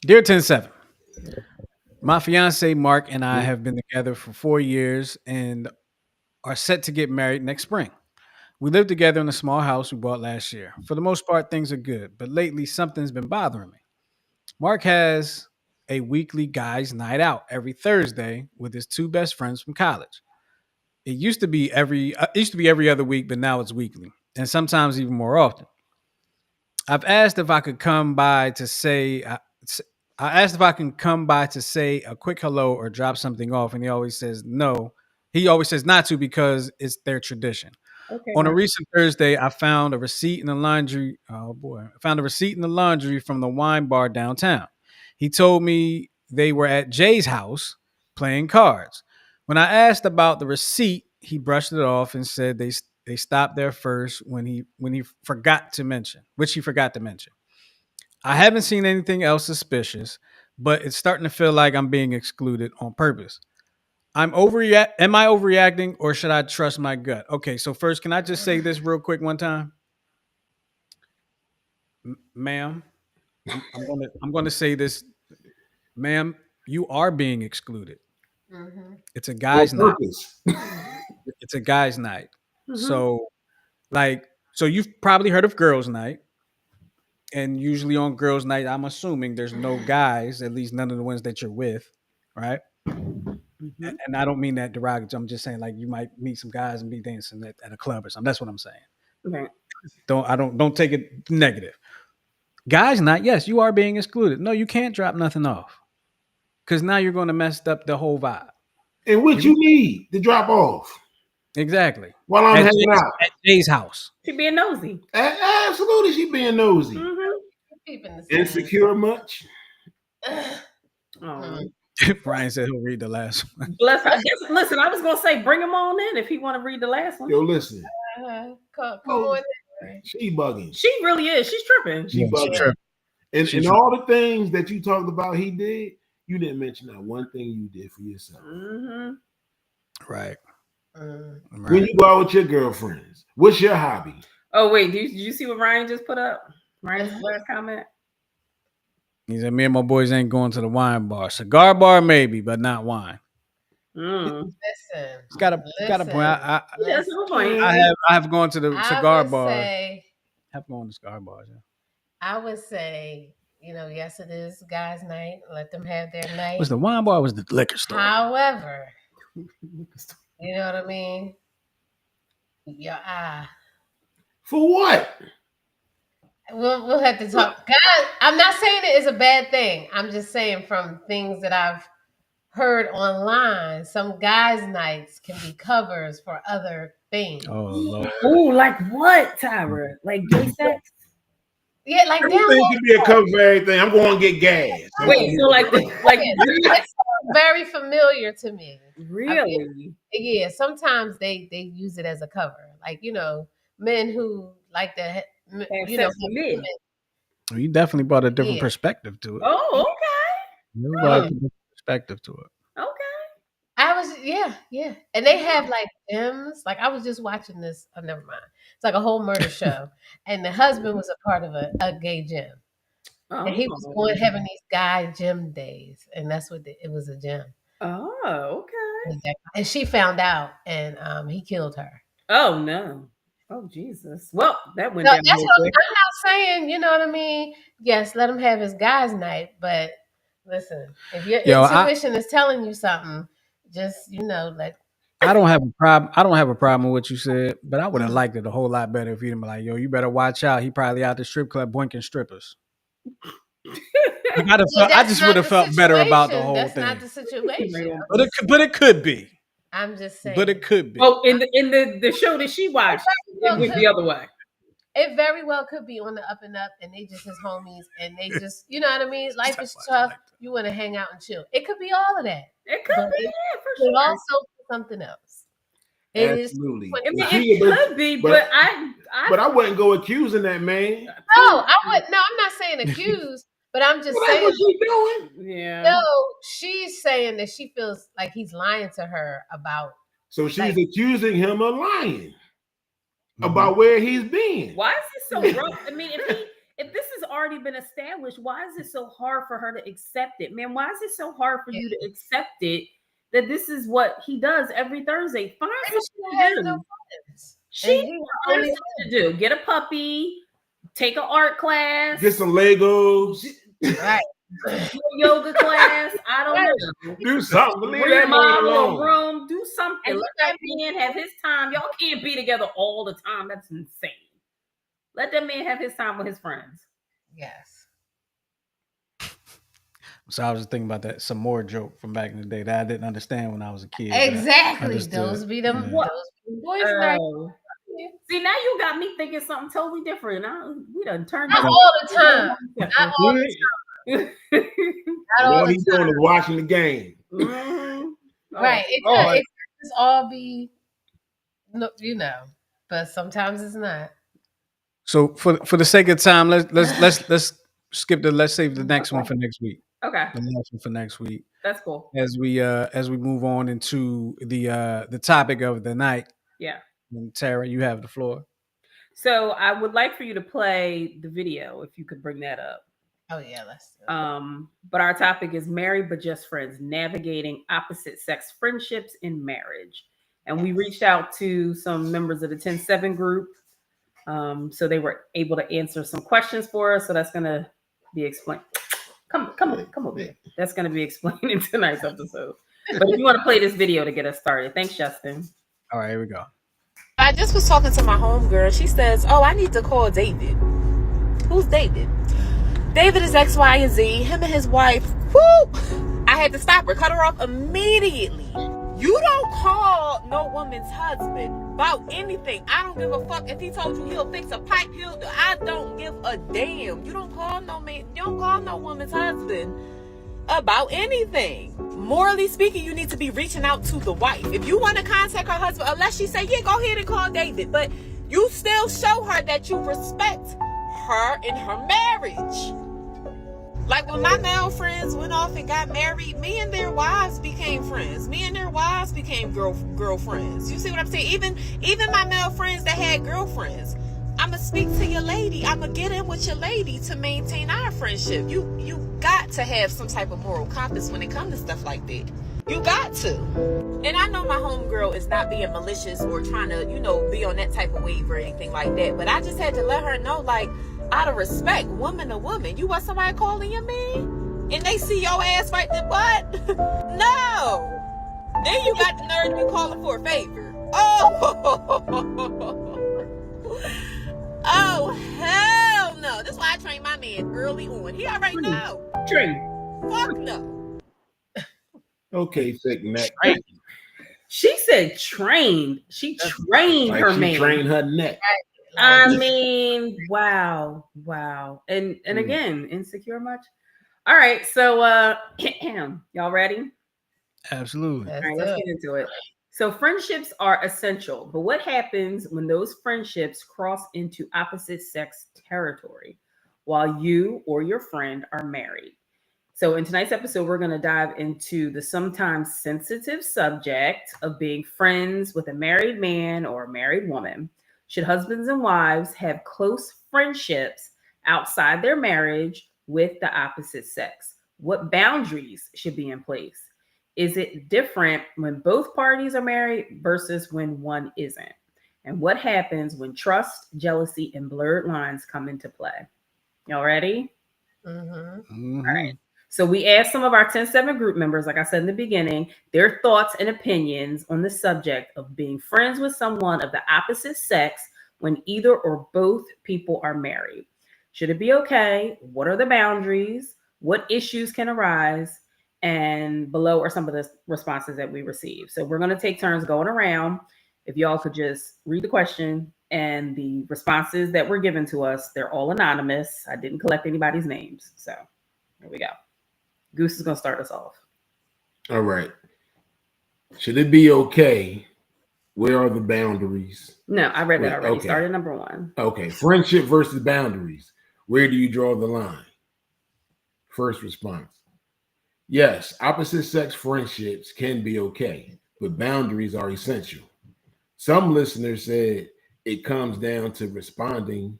Dear 10-7, my fiance Mark and I have been together for 4 years and are set to get married next spring. We live together in a small house we bought last year. For the most part, things are good, but lately something's been bothering me. Mark has a weekly guys' night out every Thursday with his 2 best friends from college. It used to be every other week, but now it's weekly, and sometimes even more often. I've asked if I could come by to say I asked if I can come by to say a quick hello or drop something off, and he always says no. He always says not to because it's their tradition. Okay. On a recent Thursday, I found a receipt in the laundry. Oh boy, I found a receipt in the laundry from the wine bar downtown. He told me they were at Jay's house playing cards. When I asked about the receipt, he brushed it off and said they stopped there first when he forgot to mention, which he forgot to mention. I haven't seen anything else suspicious, but it's starting to feel like I'm being excluded on purpose. Am I overreacting or should I trust my gut? Okay, so first, can I just say this real quick one time? Ma'am, I'm gonna say this. Ma'am, you are being excluded. It's a guy's On night. purpose. It's a guy's night. Mhm. So you've probably heard of girls' night. And usually on girls' night, I'm assuming there's no guys, at least none of the ones that you're with, right? Mhm. And I don't mean that derogatory. I'm just saying like you might meet some guys and be dancing at a club or something. That's what I'm saying. Okay. Don't take it negative. Guys' night, yes, you are being excluded. No, you can't drop nothing off because now you're going to mess up the whole vibe. And what you need to drop off Exactly. while I'm hanging out. At Jay's house. She being nosy. Absolutely, she being nosy. Mhm. Peeping the scene. Insecure much? Oh. Brian said he'll read the last one. Bless her. Listen, I was gonna say bring him on in if he want to read the last one. Yo, listen, Come on. she bugging. She really is. She's tripping. She bugging. Sure. And all the things that you talked about he did, you didn't mention that one thing you did for yourself. Mm-hmm. Right. When you go out with your girlfriends, what's your hobby? Oh wait, did you see what Ryan just put up? Ryan's last comment. He said, me and my boys ain't going to the wine bar. Cigar bar, maybe, but not wine. Mm. Listen. It's got a point. That's no point. I have gone to the cigar bar. I Have gone to cigar bars. Yeah. I would say, yes, it is guys' night. Let them have their night. Was the wine bar? Or was the liquor store? However, you know what I mean? For what? We'll have to talk. God, I'm not saying it is a bad thing. I'm just saying from things that I've heard online, some guys' nights can be covers for other things. Oh Lord. Ooh, like what, Tyra? Like gay sex? Yeah, like Everything can be a cover for everything. I'm going to get gas. Wait, so like it sounds very familiar to me. really? Yeah, sometimes they use it as a cover. Like, men who like to Have sex with men. Well, you definitely brought a different perspective to it. Oh, okay. You brought a different perspective to it. Okay. Yeah. And they have like gyms. Like I was just watching this. Oh, never mind. It's like a whole murder show. And the husband was a part of a gay gym. Oh, And he was going having these guy gym days, and that's what it was, a gym. Oh, okay. And she found out, and he killed her. Oh no. Oh Jesus. Well, that went No, down that's real what quick. I'm not saying. You know what I mean? Yes, let him have his guys' night, but listen, if your intuition is telling you something, just let. I don't have a problem. I don't have a problem with what you said, but I would have liked it a whole lot better if you'd been like, "Yo, you better watch out. He probably out the strip club boinking strippers." I just would have felt better about the whole that's thing. That's not the situation. But it could be. I'm just saying. But it could be. Oh, in the show that she watched, it went the other way. It very well could be on the up and up, and they just his homies, and they just, you know what I mean? Life is tough. You want to hang out and chill. It could be all of that. It could be, yeah, for sure. sure. But also something else. Absolutely. I mean, it could be, but I wouldn't go accusing that man. No, I wouldn't. No, I'm not saying accuse, but I'm just saying. What she doing? Yeah. No, she's saying that she feels like he's lying to her about. So she's accusing him of lying about where he's been. Why is it so rough? I mean, if this has already been established, why is it so hard for her to accept it? Man, why is it so hard for you to accept it that this is what he does every Thursday? Find something to do. She has to do. Get a puppy, take an art class, get some Legos, right? Yoga class. I don't know. Do something. Leave that man alone. Room. Do something. Let that man have his time. Y'all can't be together all the time. That's insane. Let that man have his time with his friends. Yes. So I was just thinking about that some more joke from back in the day that I didn't understand when I was a kid. Exactly. Those be them. Yeah. Those boys. See, now you got me thinking something totally different. We done turned not all the time. Not all the time. All he's doing is watching the game. Mm-hmm. Right. It could all be, but sometimes it's not. So for the sake of time, let's skip let's save the next one for next week. Okay. The next one for next week. That's cool. As we move on into the topic of the night. Yeah. And Tara, you have the floor. So I would like for you to play the video if you could bring that up. Oh yeah, let's do it. But our topic is married but just friends, navigating opposite sex friendships in marriage. And we reached out to some members of the 10-7 group. So they were able to answer some questions for us. So that's gonna be explained. Come over here. That's gonna be explained in tonight's episode. But if you want to play this video to get us started, thanks, Justin. All right, here we go. I just was talking to my homegirl. She says, "Oh, I need to call David." Who's David? David is X, Y, and Z. Him and his wife. Whoo! I had to stop her, cut her off immediately. You don't call no woman's husband about anything. I don't give a fuck if he told you he'll fix a pipe. I don't give a damn. You don't call no man. You don't call no woman's husband about anything. Morally speaking, you need to be reaching out to the wife. If you want to contact her husband, unless she say, yeah, go ahead and call David, but you still show her that you respect her in her marriage. Like when my male friends went off and got married, me and their wives became friends. Me and their wives became girlfriends. You see what I'm saying? Even my male friends that had girlfriends, I'ma speak to your lady. I'ma get in with your lady to maintain our friendship. You got to have some type of moral compass when it comes to stuff like that. You got to. And I know my homegirl is not being malicious or trying to, be on that type of wave or anything like that. But I just had to let her know, like, out of respect, woman to woman, you want somebody calling your man? And they see your ass right there, what? No. Then you got the nerve to be calling for a favor. Oh, hell no. That's why I trained my man early on. He already know. Train. Fuck no. Okay, thick neck. She said trained. She trained her man. She trained her neck. I mean, wow. And again, insecure much? All right, so y'all ready? Absolutely. All right, let's get into it. So friendships are essential, but what happens when those friendships cross into opposite sex territory while you or your friend are married? So in tonight's episode, we're going to dive into the sometimes sensitive subject of being friends with a married man or a married woman. Should husbands and wives have close friendships outside their marriage, with the opposite sex? What boundaries should be in place? Is it different when both parties are married versus when one isn't? And what happens when trust, jealousy, and blurred lines come into play? Y'all ready? Mm-hmm. All right. So we asked some of our 10-7 group members, like I said in the beginning, their thoughts and opinions on the subject of being friends with someone of the opposite sex when either or both people are married. Should it be okay? What are the boundaries? What issues can arise? And below are some of the responses that we received. So we're going to take turns going around. If y'all could just read the question and the responses that were given to us, they're all anonymous. I didn't collect anybody's names. So here we go. Goose is going to start us off. All right. Should it be okay? Where are the boundaries? No, I read that already. Okay. Started number 1. Okay. Friendship versus boundaries. Where do you draw the line? First response. Yes, opposite sex friendships can be okay, but boundaries are essential. Some listeners said it comes down to respecting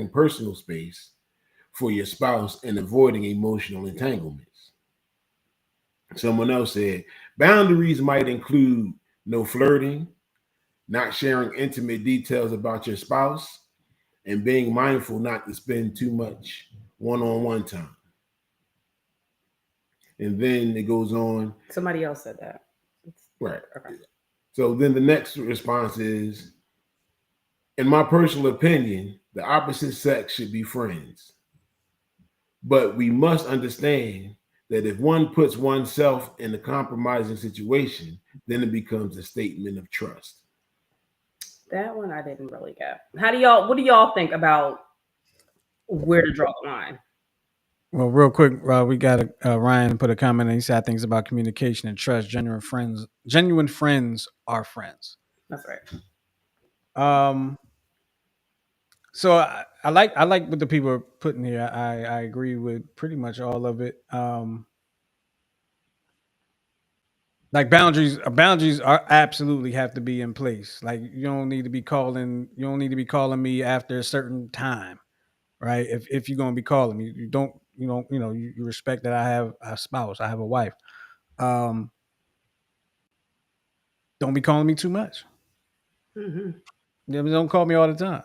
personal space for your spouse and avoiding emotional entanglements. Someone else said boundaries might include no flirting, not sharing intimate details about your spouse, and being mindful not to spend too much one-on-one time. And then it goes on. Somebody else said that. Right. Okay. So then the next response is, in my personal opinion, the opposite sex should be friends. But we must understand that if one puts oneself in a compromising situation, then it becomes a statement of trust. That one I didn't really get. What do y'all think about where to draw the line? Well, real quick, we got Ryan put a comment and he said things about communication and trust. Genuine friends are friends. That's right. So I like what the people are putting here. I agree with pretty much all of it. Like boundaries are absolutely have to be in place. Like you don't need to be calling me after a certain time, right? If you're gonna be calling me, you respect that I have a spouse, I have a wife. Don't be calling me too much. Mm-hmm. Don't call me all the time.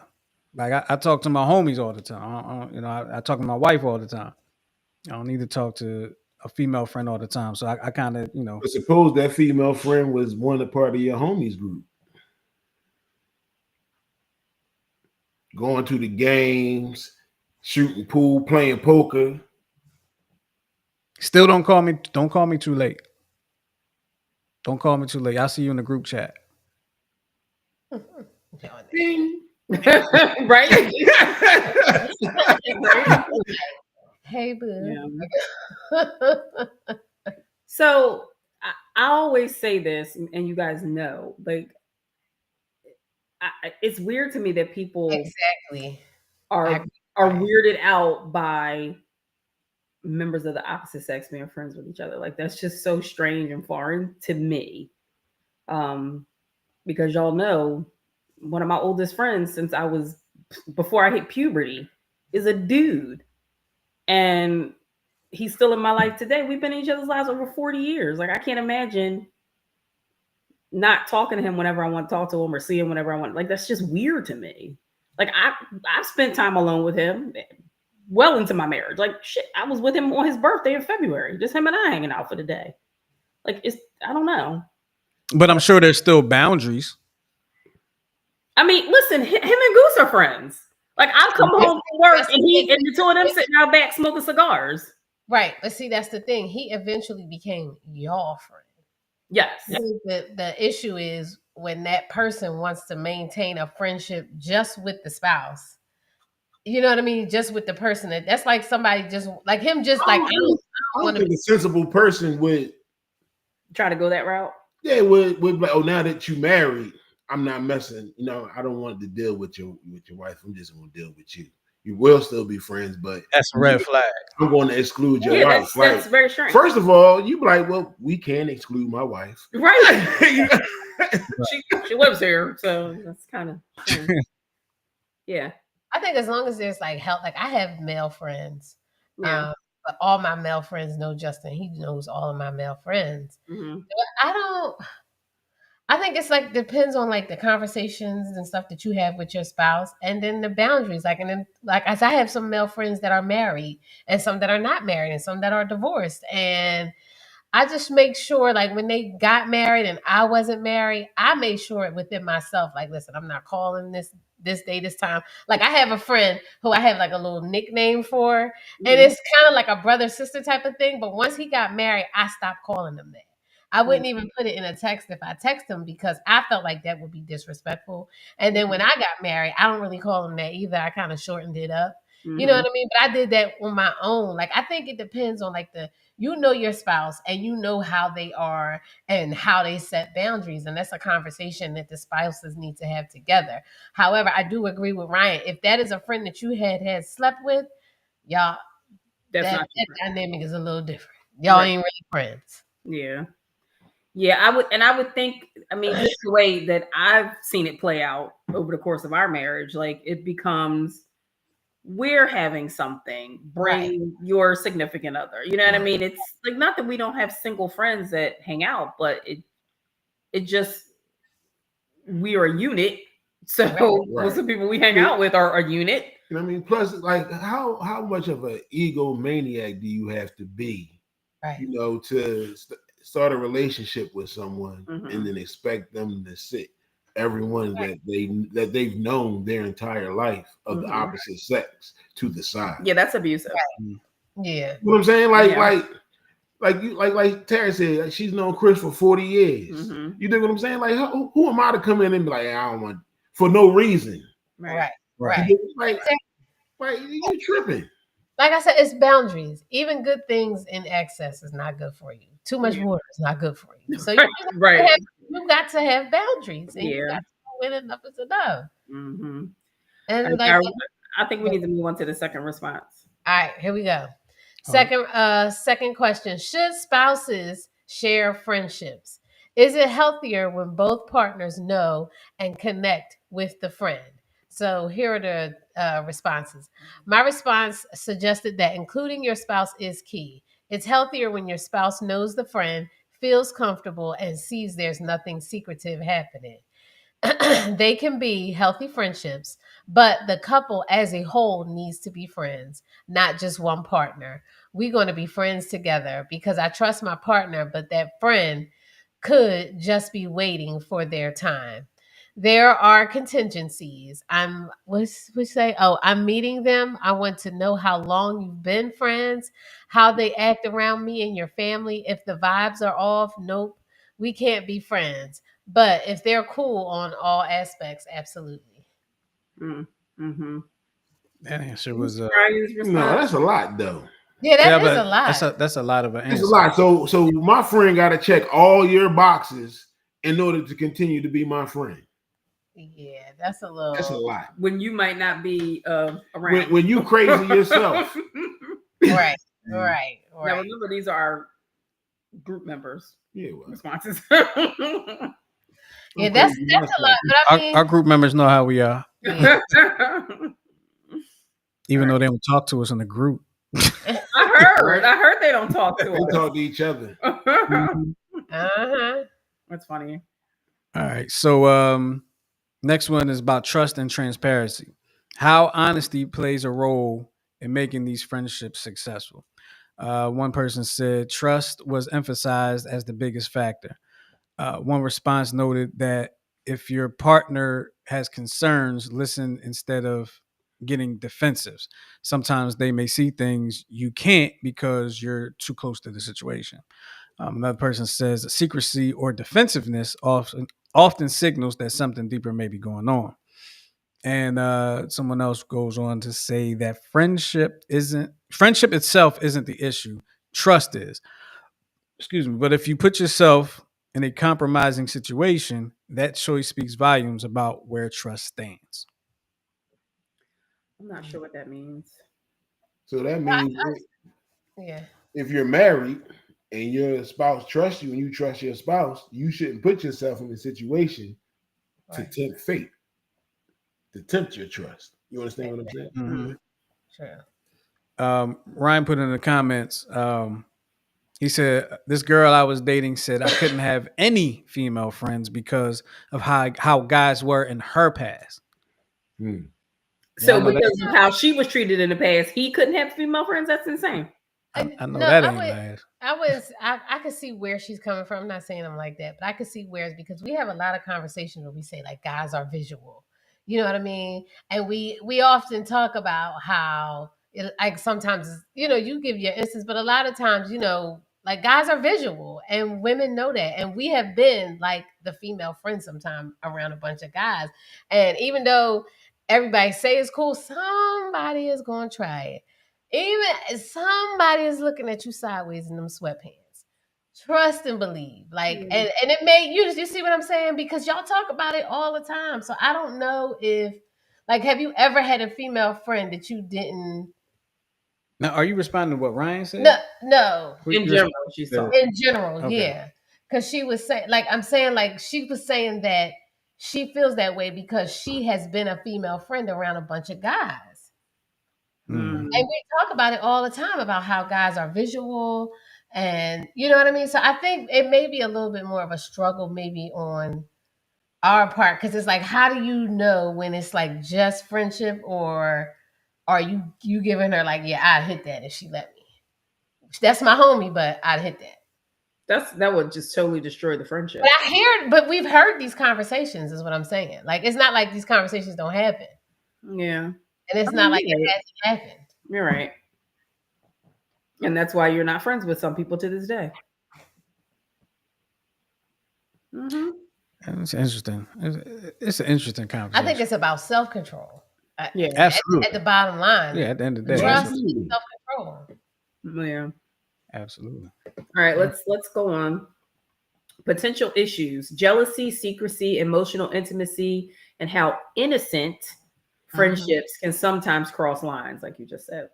Like I talk to my homies all the time. I talk to my wife all the time. I don't need to talk to a female friend all the time. So I kind of, But suppose that female friend was one part of your homies group. Going to the games, shooting pool, playing poker. Still don't call me too late. Don't call me too late. I'll see you in the group chat. Ding. Right? Hey, boo. Yeah. So I always say this, and you guys know, like, it's weird to me that people Exactly. are weirded out by members of the opposite sex being friends with each other. Like that's just so strange and foreign to me. Because y'all know one of my oldest friends since before I hit puberty is a dude. And he's still in my life today. We've been in each other's lives over 40 years. Like I can't imagine not talking to him whenever I want to talk to him or see him whenever I want. Like that's just weird to me. Like I've spent time alone with him well into my marriage. Like shit, I was with him on his birthday in February. Just him and I hanging out for the day. Like I don't know. But I'm sure there's still boundaries. I mean, listen, him and Goose are friends. Like I'll come home from work and the two of them sitting out back smoking cigars. Right. But see, that's the thing. He eventually became your friend. Yes. The issue is when that person wants to maintain a friendship just with the spouse. You know what I mean? Just with the person. That's like somebody just like him, just like I don't want to be a sensible person would try to go that route. Yeah, would like, oh, now that you married, I'm not messing. I don't want to deal with your wife. I'm just going to deal with you. You will still be friends, but that's a red flag. I'm going to exclude your wife. That's very strange. First of all, you be like, well, we can't exclude my wife, right? she lives here, so that's kind of yeah. I think as long as there's like help, like I have male friends, Yeah. But all my male friends know Justin. He knows all of my male friends. Mm-hmm. I think it's like depends on like the conversations and stuff that you have with your spouse, and then the boundaries. Like, and then like as I have some male friends that are married, and some that are not married, and some that are divorced, and I just make sure, like, when they got married and I wasn't married, I made sure within myself, like, listen, I'm not calling this day, this time. Like, I have a friend who I have like a little nickname for, and it's kind of like a brother sister type of thing. But once he got married, I stopped calling him that. I wouldn't even put it in a text if I text him because I felt like that would be disrespectful. And then when I got married, I don't really call him that either. I kind of shortened it up. You know what I mean? But I did that on my own. Like, I think it depends on like you know your spouse and you know how they are and how they set boundaries. And that's a conversation that the spouses need to have together. However, I do agree with Ryan. If that is a friend that you had slept with, y'all, that dynamic is a little different. Y'all ain't really friends. Yeah. Yeah, I would think, I mean, just the way that I've seen it play out over the course of our marriage, like it becomes we're having something, bring your significant other. You know what I mean? It's like not that we don't have single friends that hang out, but it just we are a unit. So most of the people we hang out with are a unit. You know what I mean? Plus, like how much of an egomaniac do you have to be, you know, to start a relationship with someone and then expect them to sit everyone that they've known their entire life of the opposite sex to the side. Yeah, that's abusive. Yeah. You know what I'm saying? Like Terry said, like she's known Chris for 40 years. You know what I'm saying? Like who am I to come in and be like, I don't want for no reason. Right. Like you tripping. Like I said, it's boundaries. Even good things in excess is not good for you. Too much water is not good for you. So you got to have boundaries. And you got to know when enough is enough. And like, I think we need to move on to the second response. All right, here we go. Second question. Should spouses share friendships? Is it healthier when both partners know and connect with the friend? So here are the responses. My response suggested that including your spouse is key. It's healthier when your spouse knows the friend, feels comfortable, and sees there's nothing secretive happening. They can be healthy friendships, but the couple as a whole needs to be friends, not just one partner. We're going to be friends together because I trust my partner, but that friend could just be waiting for their time. There are contingencies. I'm meeting them. I want to know how long you've been friends, how they act around me and your family. If the vibes are off, nope, we can't be friends. But if they're cool on all aspects, absolutely. That answer was no, that's a lot though. Yeah, that is a lot. That's a lot of an answer. It's a lot. So my friend got to check all your boxes in order to continue to be my friend. Yeah, that's a lot. When you might not be around. When you crazy yourself. Right. Now remember, these are our group members. Yeah, well. Responses. Yeah, that's a lot. But I mean, our group members know how we are. Even though they don't talk to us in the group. I heard they don't talk to us. They talk to each other. That's funny. All right. So next one is about trust and transparency. How honesty plays a role in making these friendships successful. One person said trust was emphasized as the biggest factor. One response noted that if your partner has concerns, listen instead of getting defensive. Sometimes they may see things you can't because you're too close to the situation. Another person says secrecy or defensive-ness often signals that something deeper may be going on. And someone else goes on to say that friendship itself isn't the issue. Trust is. Excuse me. But if you put yourself in a compromising situation, that choice speaks volumes about where trust stands. I'm not sure what that means. So that means if you're married and your spouse trusts you and you trust your spouse, you shouldn't put yourself in a situation to tempt fate, to tempt your trust. You understand what I'm saying? Mm-hmm. Sure. Ryan put in the comments. He said this girl I was dating said I couldn't have any female friends because of how guys were in her past. Hmm. So I know because of how she was treated in the past, he couldn't have female friends. That's insane. I know No, that I ain't would- nice. I could see where she's coming from. I'm not saying I'm like that, but I could see where it's because we have a lot of conversations where we say like guys are visual. You know what I mean? And we often talk about how it, like sometimes you give your instance, but a lot of times like guys are visual and women know that, and we have been like the female friend sometime around a bunch of guys, and even though everybody say it's cool, somebody is going to try it. Even if somebody is looking at you sideways in them sweatpants. Trust and believe. Like, Mhm. and it may you see what I'm saying? Because y'all talk about it all the time. So I don't know if like have you ever had a female friend that you didn't Now, are you responding to what Ryan said? no. What In you general, responding she's to? talking. In general, Okay. yeah. Because she was saying, like, I'm saying, like, she was saying that she feels that way because she has been a female friend around a bunch of guys. Mm. And we talk about it all the time about how guys are visual and you know what I mean? So I think it may be a little bit more of a struggle maybe on our part because it's like, how do you know when it's like just friendship or are you giving her like, yeah, I'd hit that if she let me. That's my homie, but I'd hit that. That would just totally destroy the friendship. But we've heard these conversations, is what I'm saying. Like, it's not like these conversations don't happen. Yeah. And it's I mean, not like yeah. it hasn't happened. You're right. And that's why you're not friends with some people to this day. Mm-hmm. It's interesting. It's an interesting conversation. I think it's about self-control. Yeah. Absolutely. At the bottom line. Yeah, at the end of the day. Trust absolutely. and self-control. Yeah. Absolutely. All right, let's go on. Potential issues: jealousy, secrecy, emotional intimacy, and how innocent friendships can sometimes cross lines, like you just said.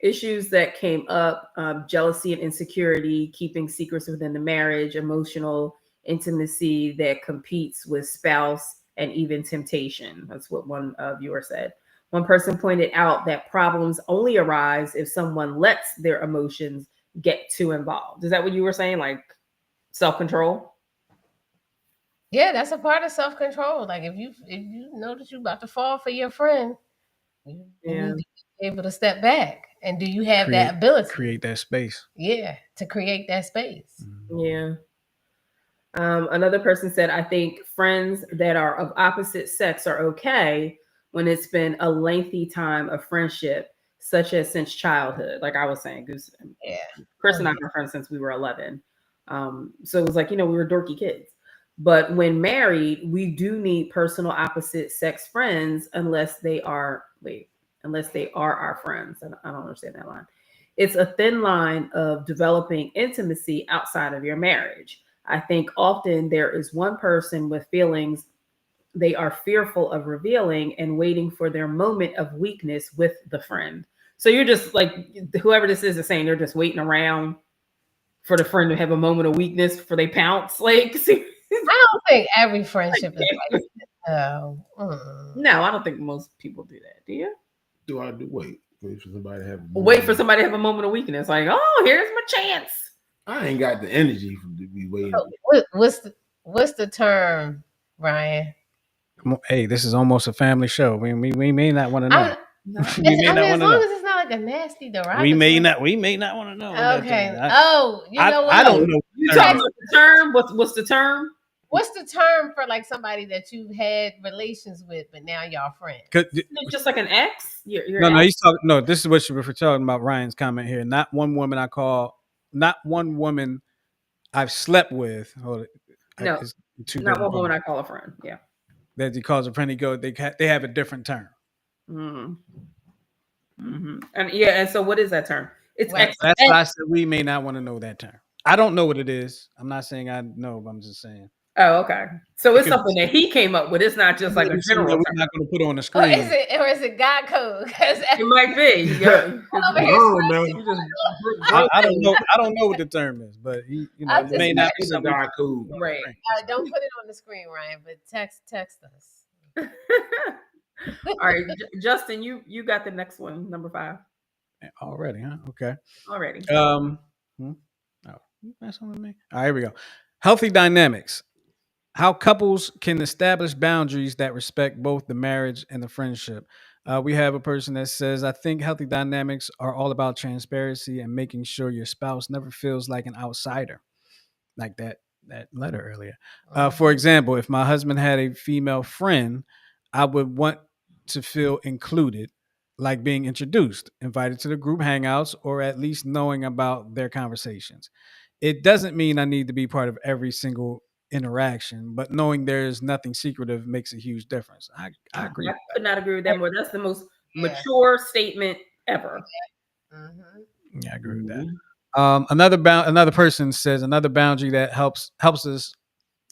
Issues that came up: jealousy and insecurity, keeping secrets within the marriage, emotional intimacy that competes with spouse, and even temptation. That's what one viewer said. One person pointed out that problems only arise if someone lets their emotions get too involved. Is that what you were saying? Like self-control? Yeah, that's a part of self-control. Like if you know that you're about to fall for your friend, you need to be able to step back. And do you have that ability? Create that space. Yeah, to create that space. Yeah. Another person said, I think friends that are of opposite sex are okay when it's been a lengthy time of friendship, such as since childhood. Like I was saying, Goose, Chris and I were friends since we were 11. So it was like, we were dorky kids. But when married, we do need personal opposite sex friends unless they are our friends. I don't understand that line. It's a thin line of developing intimacy outside of your marriage. I think often there is one person with feelings they are fearful of revealing and waiting for their moment of weakness with the friend. So you're just like, whoever this is saying they're just waiting around for the friend to have a moment of weakness before they pounce. Like, see, I don't think every friendship is like that. No, I don't think most people do that. Do you? Do I do wait for somebody to have Wait for somebody to have a moment of weakness? Like, oh, here's my chance. I ain't got the energy to be waiting. What's the term, Ryan? Hey, this is almost a family show. We may not want to know. As long as it's not like a nasty derogatory. We may not want to know. Okay. You know what? I don't know. You talking about the term? What's the term? What's the term for like somebody that you've had relations with, but now y'all friends? Just like an ex? You're no, he's talking. No, this is what you were talking about. Ryan's comment here. Not one woman I've slept with. No, not one woman I call a friend. Yeah. That he calls a friend. They have a different term. And so what is that term? It's That's why I said we may not want to know that term. I don't know what it is. I'm not saying I know, but I'm just saying. Oh, okay. So it's something that he came up with. It's not just like a general term. We're not going to put on the screen. Or is it God code? It might be. I don't know. I don't know what the term is, but it may not be something. God code. Right. Don't put it on the screen, Ryan, but text us. All right, Justin, you got the next one, number 5. Already, huh? Okay. already. Oh, you messing with me? All right, here we go. Healthy dynamics. How couples can establish boundaries that respect both the marriage and the friendship. We have a person that says, I think healthy dynamics are all about transparency and making sure your spouse never feels like an outsider, like that letter earlier. For example, if my husband had a female friend, I would want to feel included, like being introduced, invited to the group hangouts, or at least knowing about their conversations. It doesn't mean I need to be part of every single interaction, but knowing there's nothing secretive makes a huge difference. I agree. I could not agree with that more. That's the most Yeah. mature statement ever. Yeah, I agree with that. Mhm. Another person says another boundary that helps us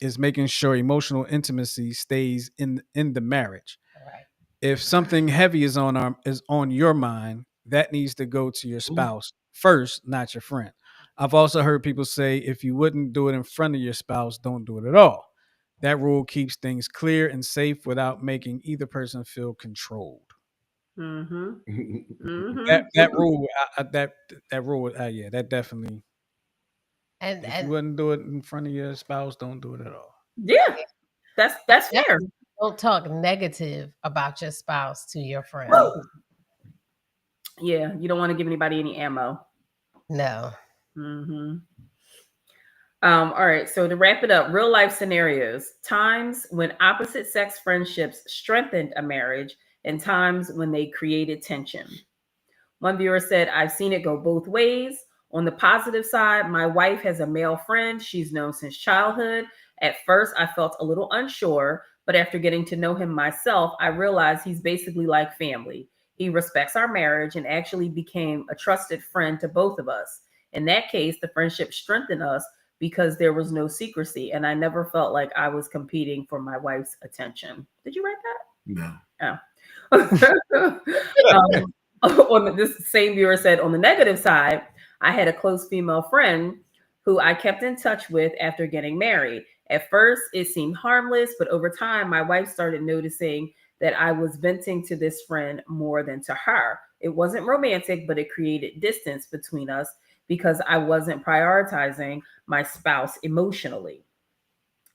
is making sure emotional intimacy stays in the marriage. Right. If something heavy is on your mind, that needs to go to your spouse first, not your friend. I've also heard people say if you wouldn't do it in front of your spouse, don't do it at all. That rule keeps things clear and safe without making either person feel controlled. Mm-hmm. Mm-hmm. That rule, that rule, yeah, that definitely. And If you wouldn't do it in front of your spouse, don't do it at all. Yeah, that's fair. don't talk negative about your spouse to your friend. Yeah, you don't want to give anybody any ammo. No. Mm-hmm. All right, so to wrap it up, real life scenarios, times when opposite sex friendships strengthened a marriage and times when they created tension. One viewer said, I've seen it go both ways. On the positive side, my wife has a male friend she's known since childhood. At first, I felt a little unsure, but after getting to know him myself, I realized he's basically like family. He respects our marriage and actually became a trusted friend to both of us. In that case, the friendship strengthened us because there was no secrecy, and I never felt like I was competing for my wife's attention. Did you write that? No. This same viewer said, on the negative side, I had a close female friend who I kept in touch with after getting married. At first, it seemed harmless, but over time, my wife started noticing that I was venting to this friend more than to her. It wasn't romantic, but it created distance between us because I wasn't prioritizing my spouse emotionally.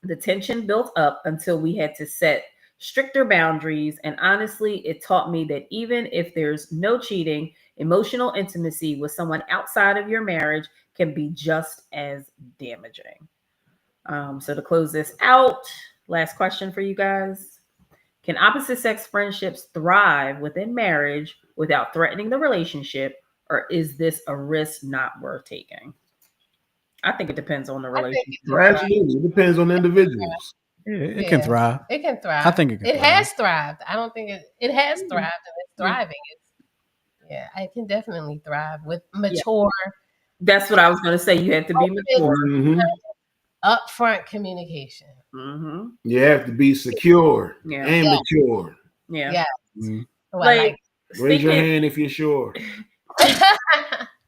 The tension built up until we had to set stricter boundaries. And honestly, it taught me that even if there's no cheating, emotional intimacy with someone outside of your marriage can be just as damaging. So to close this out, last question for you guys. Can opposite sex friendships thrive within marriage without threatening the relationship, or is this a risk not worth taking? I think it depends on the relationship. Absolutely. It depends on individuals. It can thrive. It can thrive. I think it can thrive. has thrived. I don't think it has thrived and it's thriving. It can definitely thrive with mature. That's what I was going to say. You have to be mature. Mhm. Upfront communication. Mm-hmm. You have to be secure Yeah. and mature. Yeah. Yeah. Mhm. Like Raise your hand if you're sure.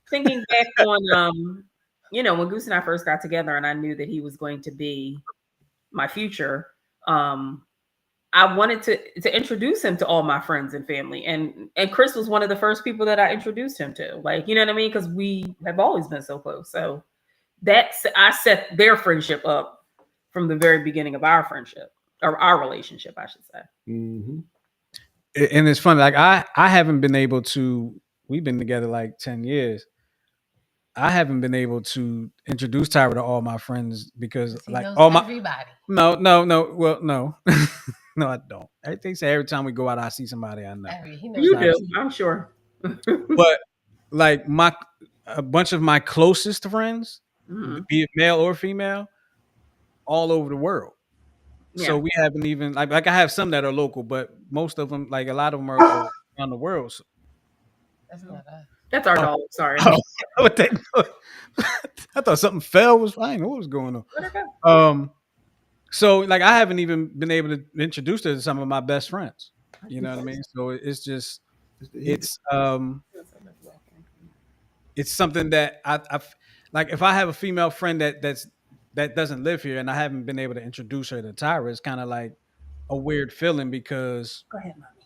thinking back on when Goose and I first got together and I knew that he was going to be my future, I wanted to introduce him to all my friends and family. And Chris was one of the first people that I introduced him to. Like, you know what I mean? Because we have always been so close. So I set their friendship up from the very beginning of our friendship, or our relationship, I should say. Mm-hmm. And it's funny, like I haven't been able to. We've been together like 10 years. I haven't been able to introduce Tyra to all my friends because He like knows all my everybody. no. Well, no. No, I don't. They say every time we go out, I see somebody I know. He knows You everybody. do, I'm sure. But like a bunch of my closest friends, Mhm. be it male or female, all over the world. Yeah. So we haven't even like I have some that are local, but most of them, like a lot of them, are around the world. So, That's not us. That's our dog. Sorry. what they, I thought something fell. I didn't know what was going on. So like I haven't even been able to introduce her to some of my best friends. You know what I mean? So it's just it's something that I've like if I have a female friend that doesn't live here and I haven't been able to introduce her to Tyra, it's kind of like a weird feeling because Go ahead, mommy.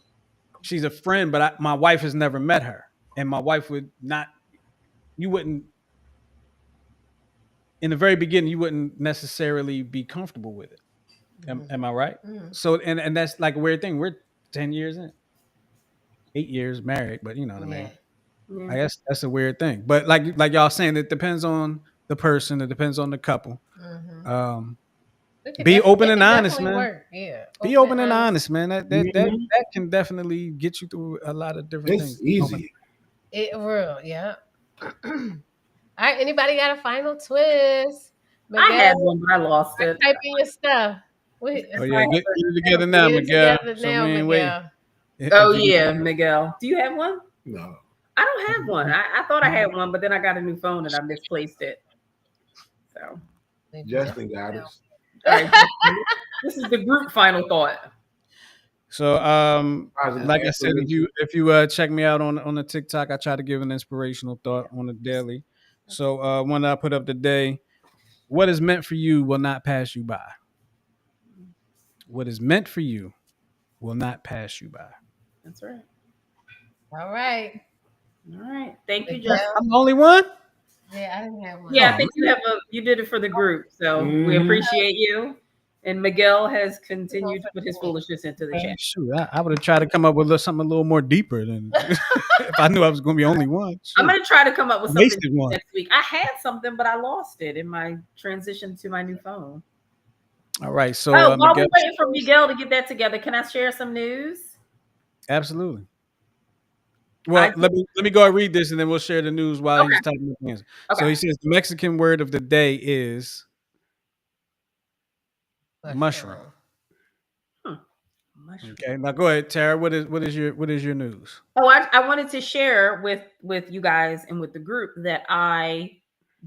she's a friend, but my wife has never met her. and my wife would not. You wouldn't. In the very beginning, you wouldn't necessarily be comfortable with it. Am I right? So, and that's like a weird thing. We're 10 years in, 8 years married, but you know what I mean. Yeah. I guess that's a weird thing. But like y'all saying, it depends on the person. It depends on the couple. Be open and honest, man. Work. Yeah. Be open and honest, man. That can definitely get you through a lot of different things. It's easy. It real, yeah. All right. Anybody got a final twist? I had one, but I lost it. Type in your stuff. Oh yeah, get it together now, Miguel. Oh yeah, Miguel. Do you have one? No. I don't have one. I thought I had one, but then I got a new phone and I misplaced it. So Justin got us. all right, this is the group final thought. So like I said, if you check me out on the TikTok, I try to give an inspirational thought on the daily. So one I put up today, what is meant for you will not pass you by. What is meant for you will not pass you by. That's right. All right. All right. Thank you, Justin. I'm the only one? Yeah, I didn't have one. Yeah, I think you did it for the group. So we appreciate you. And Miguel has continued to put his foolishness into the chat. Shoot, I would have tried to come up with something a little more deeper than if I knew I was going to be only one. Shoot. I'm going to try to come up with something one. next week. I had something, but I lost it in my transition to my new phone. All right. So while we're waiting for Miguel to get that together, can I share some news? Absolutely. Well, let me go and read this, and then we'll share the news while he's typing the things. Okay. So he says the Mexican word of the day is mushroom. Mushroom. Okay, now go ahead, Tara. What is your news? Oh, I wanted to share with you guys and with the group that I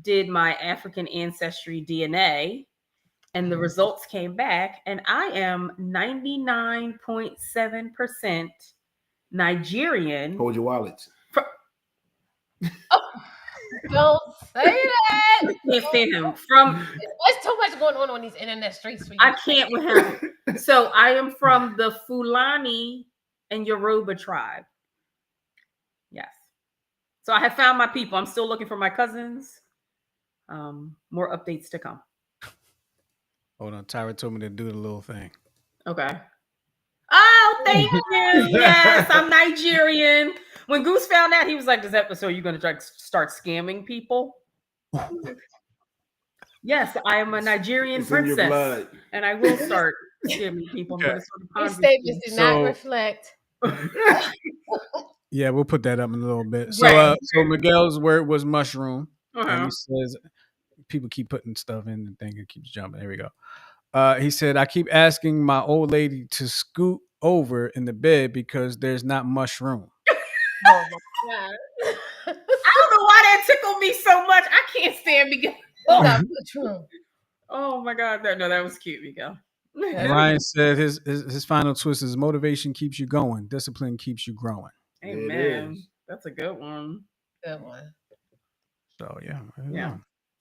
did my African ancestry DNA, and the results came back, and I am 99.7% Nigerian. Hold your wallets. Don't say that. I can't stand him. There's too much going on these internet streets for you. I can't with him. So I am from the Fulani and Yoruba tribe. Yes. So I have found my people. I'm still looking for my cousins. More updates to come. Hold on. Tyra told me to do the little thing. Okay. Oh, thank you. Yes, I'm Nigerian. When Goose found out, he was like, "This episode, you're going to try to start scamming people?" Yes, I am a Nigerian princess, and I will start scamming people. Okay. These statements do not reflect. Yeah, we'll put that up in a little bit. So, so Miguel's word was mushroom, and he says people keep putting stuff in the thing, it keeps jumping. There we go. He said, I keep asking my old lady to scoot over in the bed because there's not much room. Oh my God. I don't know why that tickled me so much. I can't stand Miguel. Oh my God. No, that was cute, Miguel. Ryan said his final twist is motivation keeps you going. Discipline keeps you growing. Amen. That's a good one. Good one. So, yeah.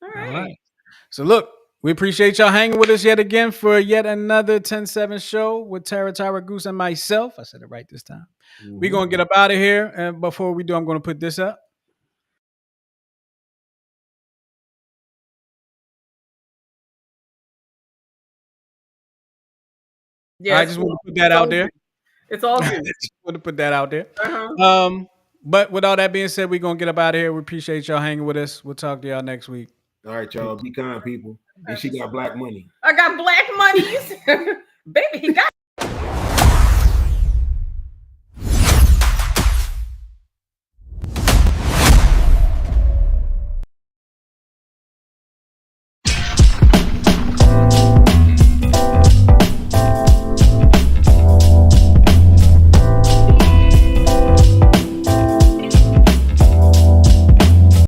All right. So, look. We appreciate y'all hanging with us yet again for yet another 10-7 show with Tyra Goose and myself. I said it right this time. We're going to get up out of here. And before we do, I'm going to put this up. Yeah, I just want to put that out there. It's all good. I just want to put that out there. But with all that being said, we're going to get up out of here. We appreciate y'all hanging with us. We'll talk to y'all next week. All right, y'all. Be kind, people. And she got black money. I got black money. Baby, he got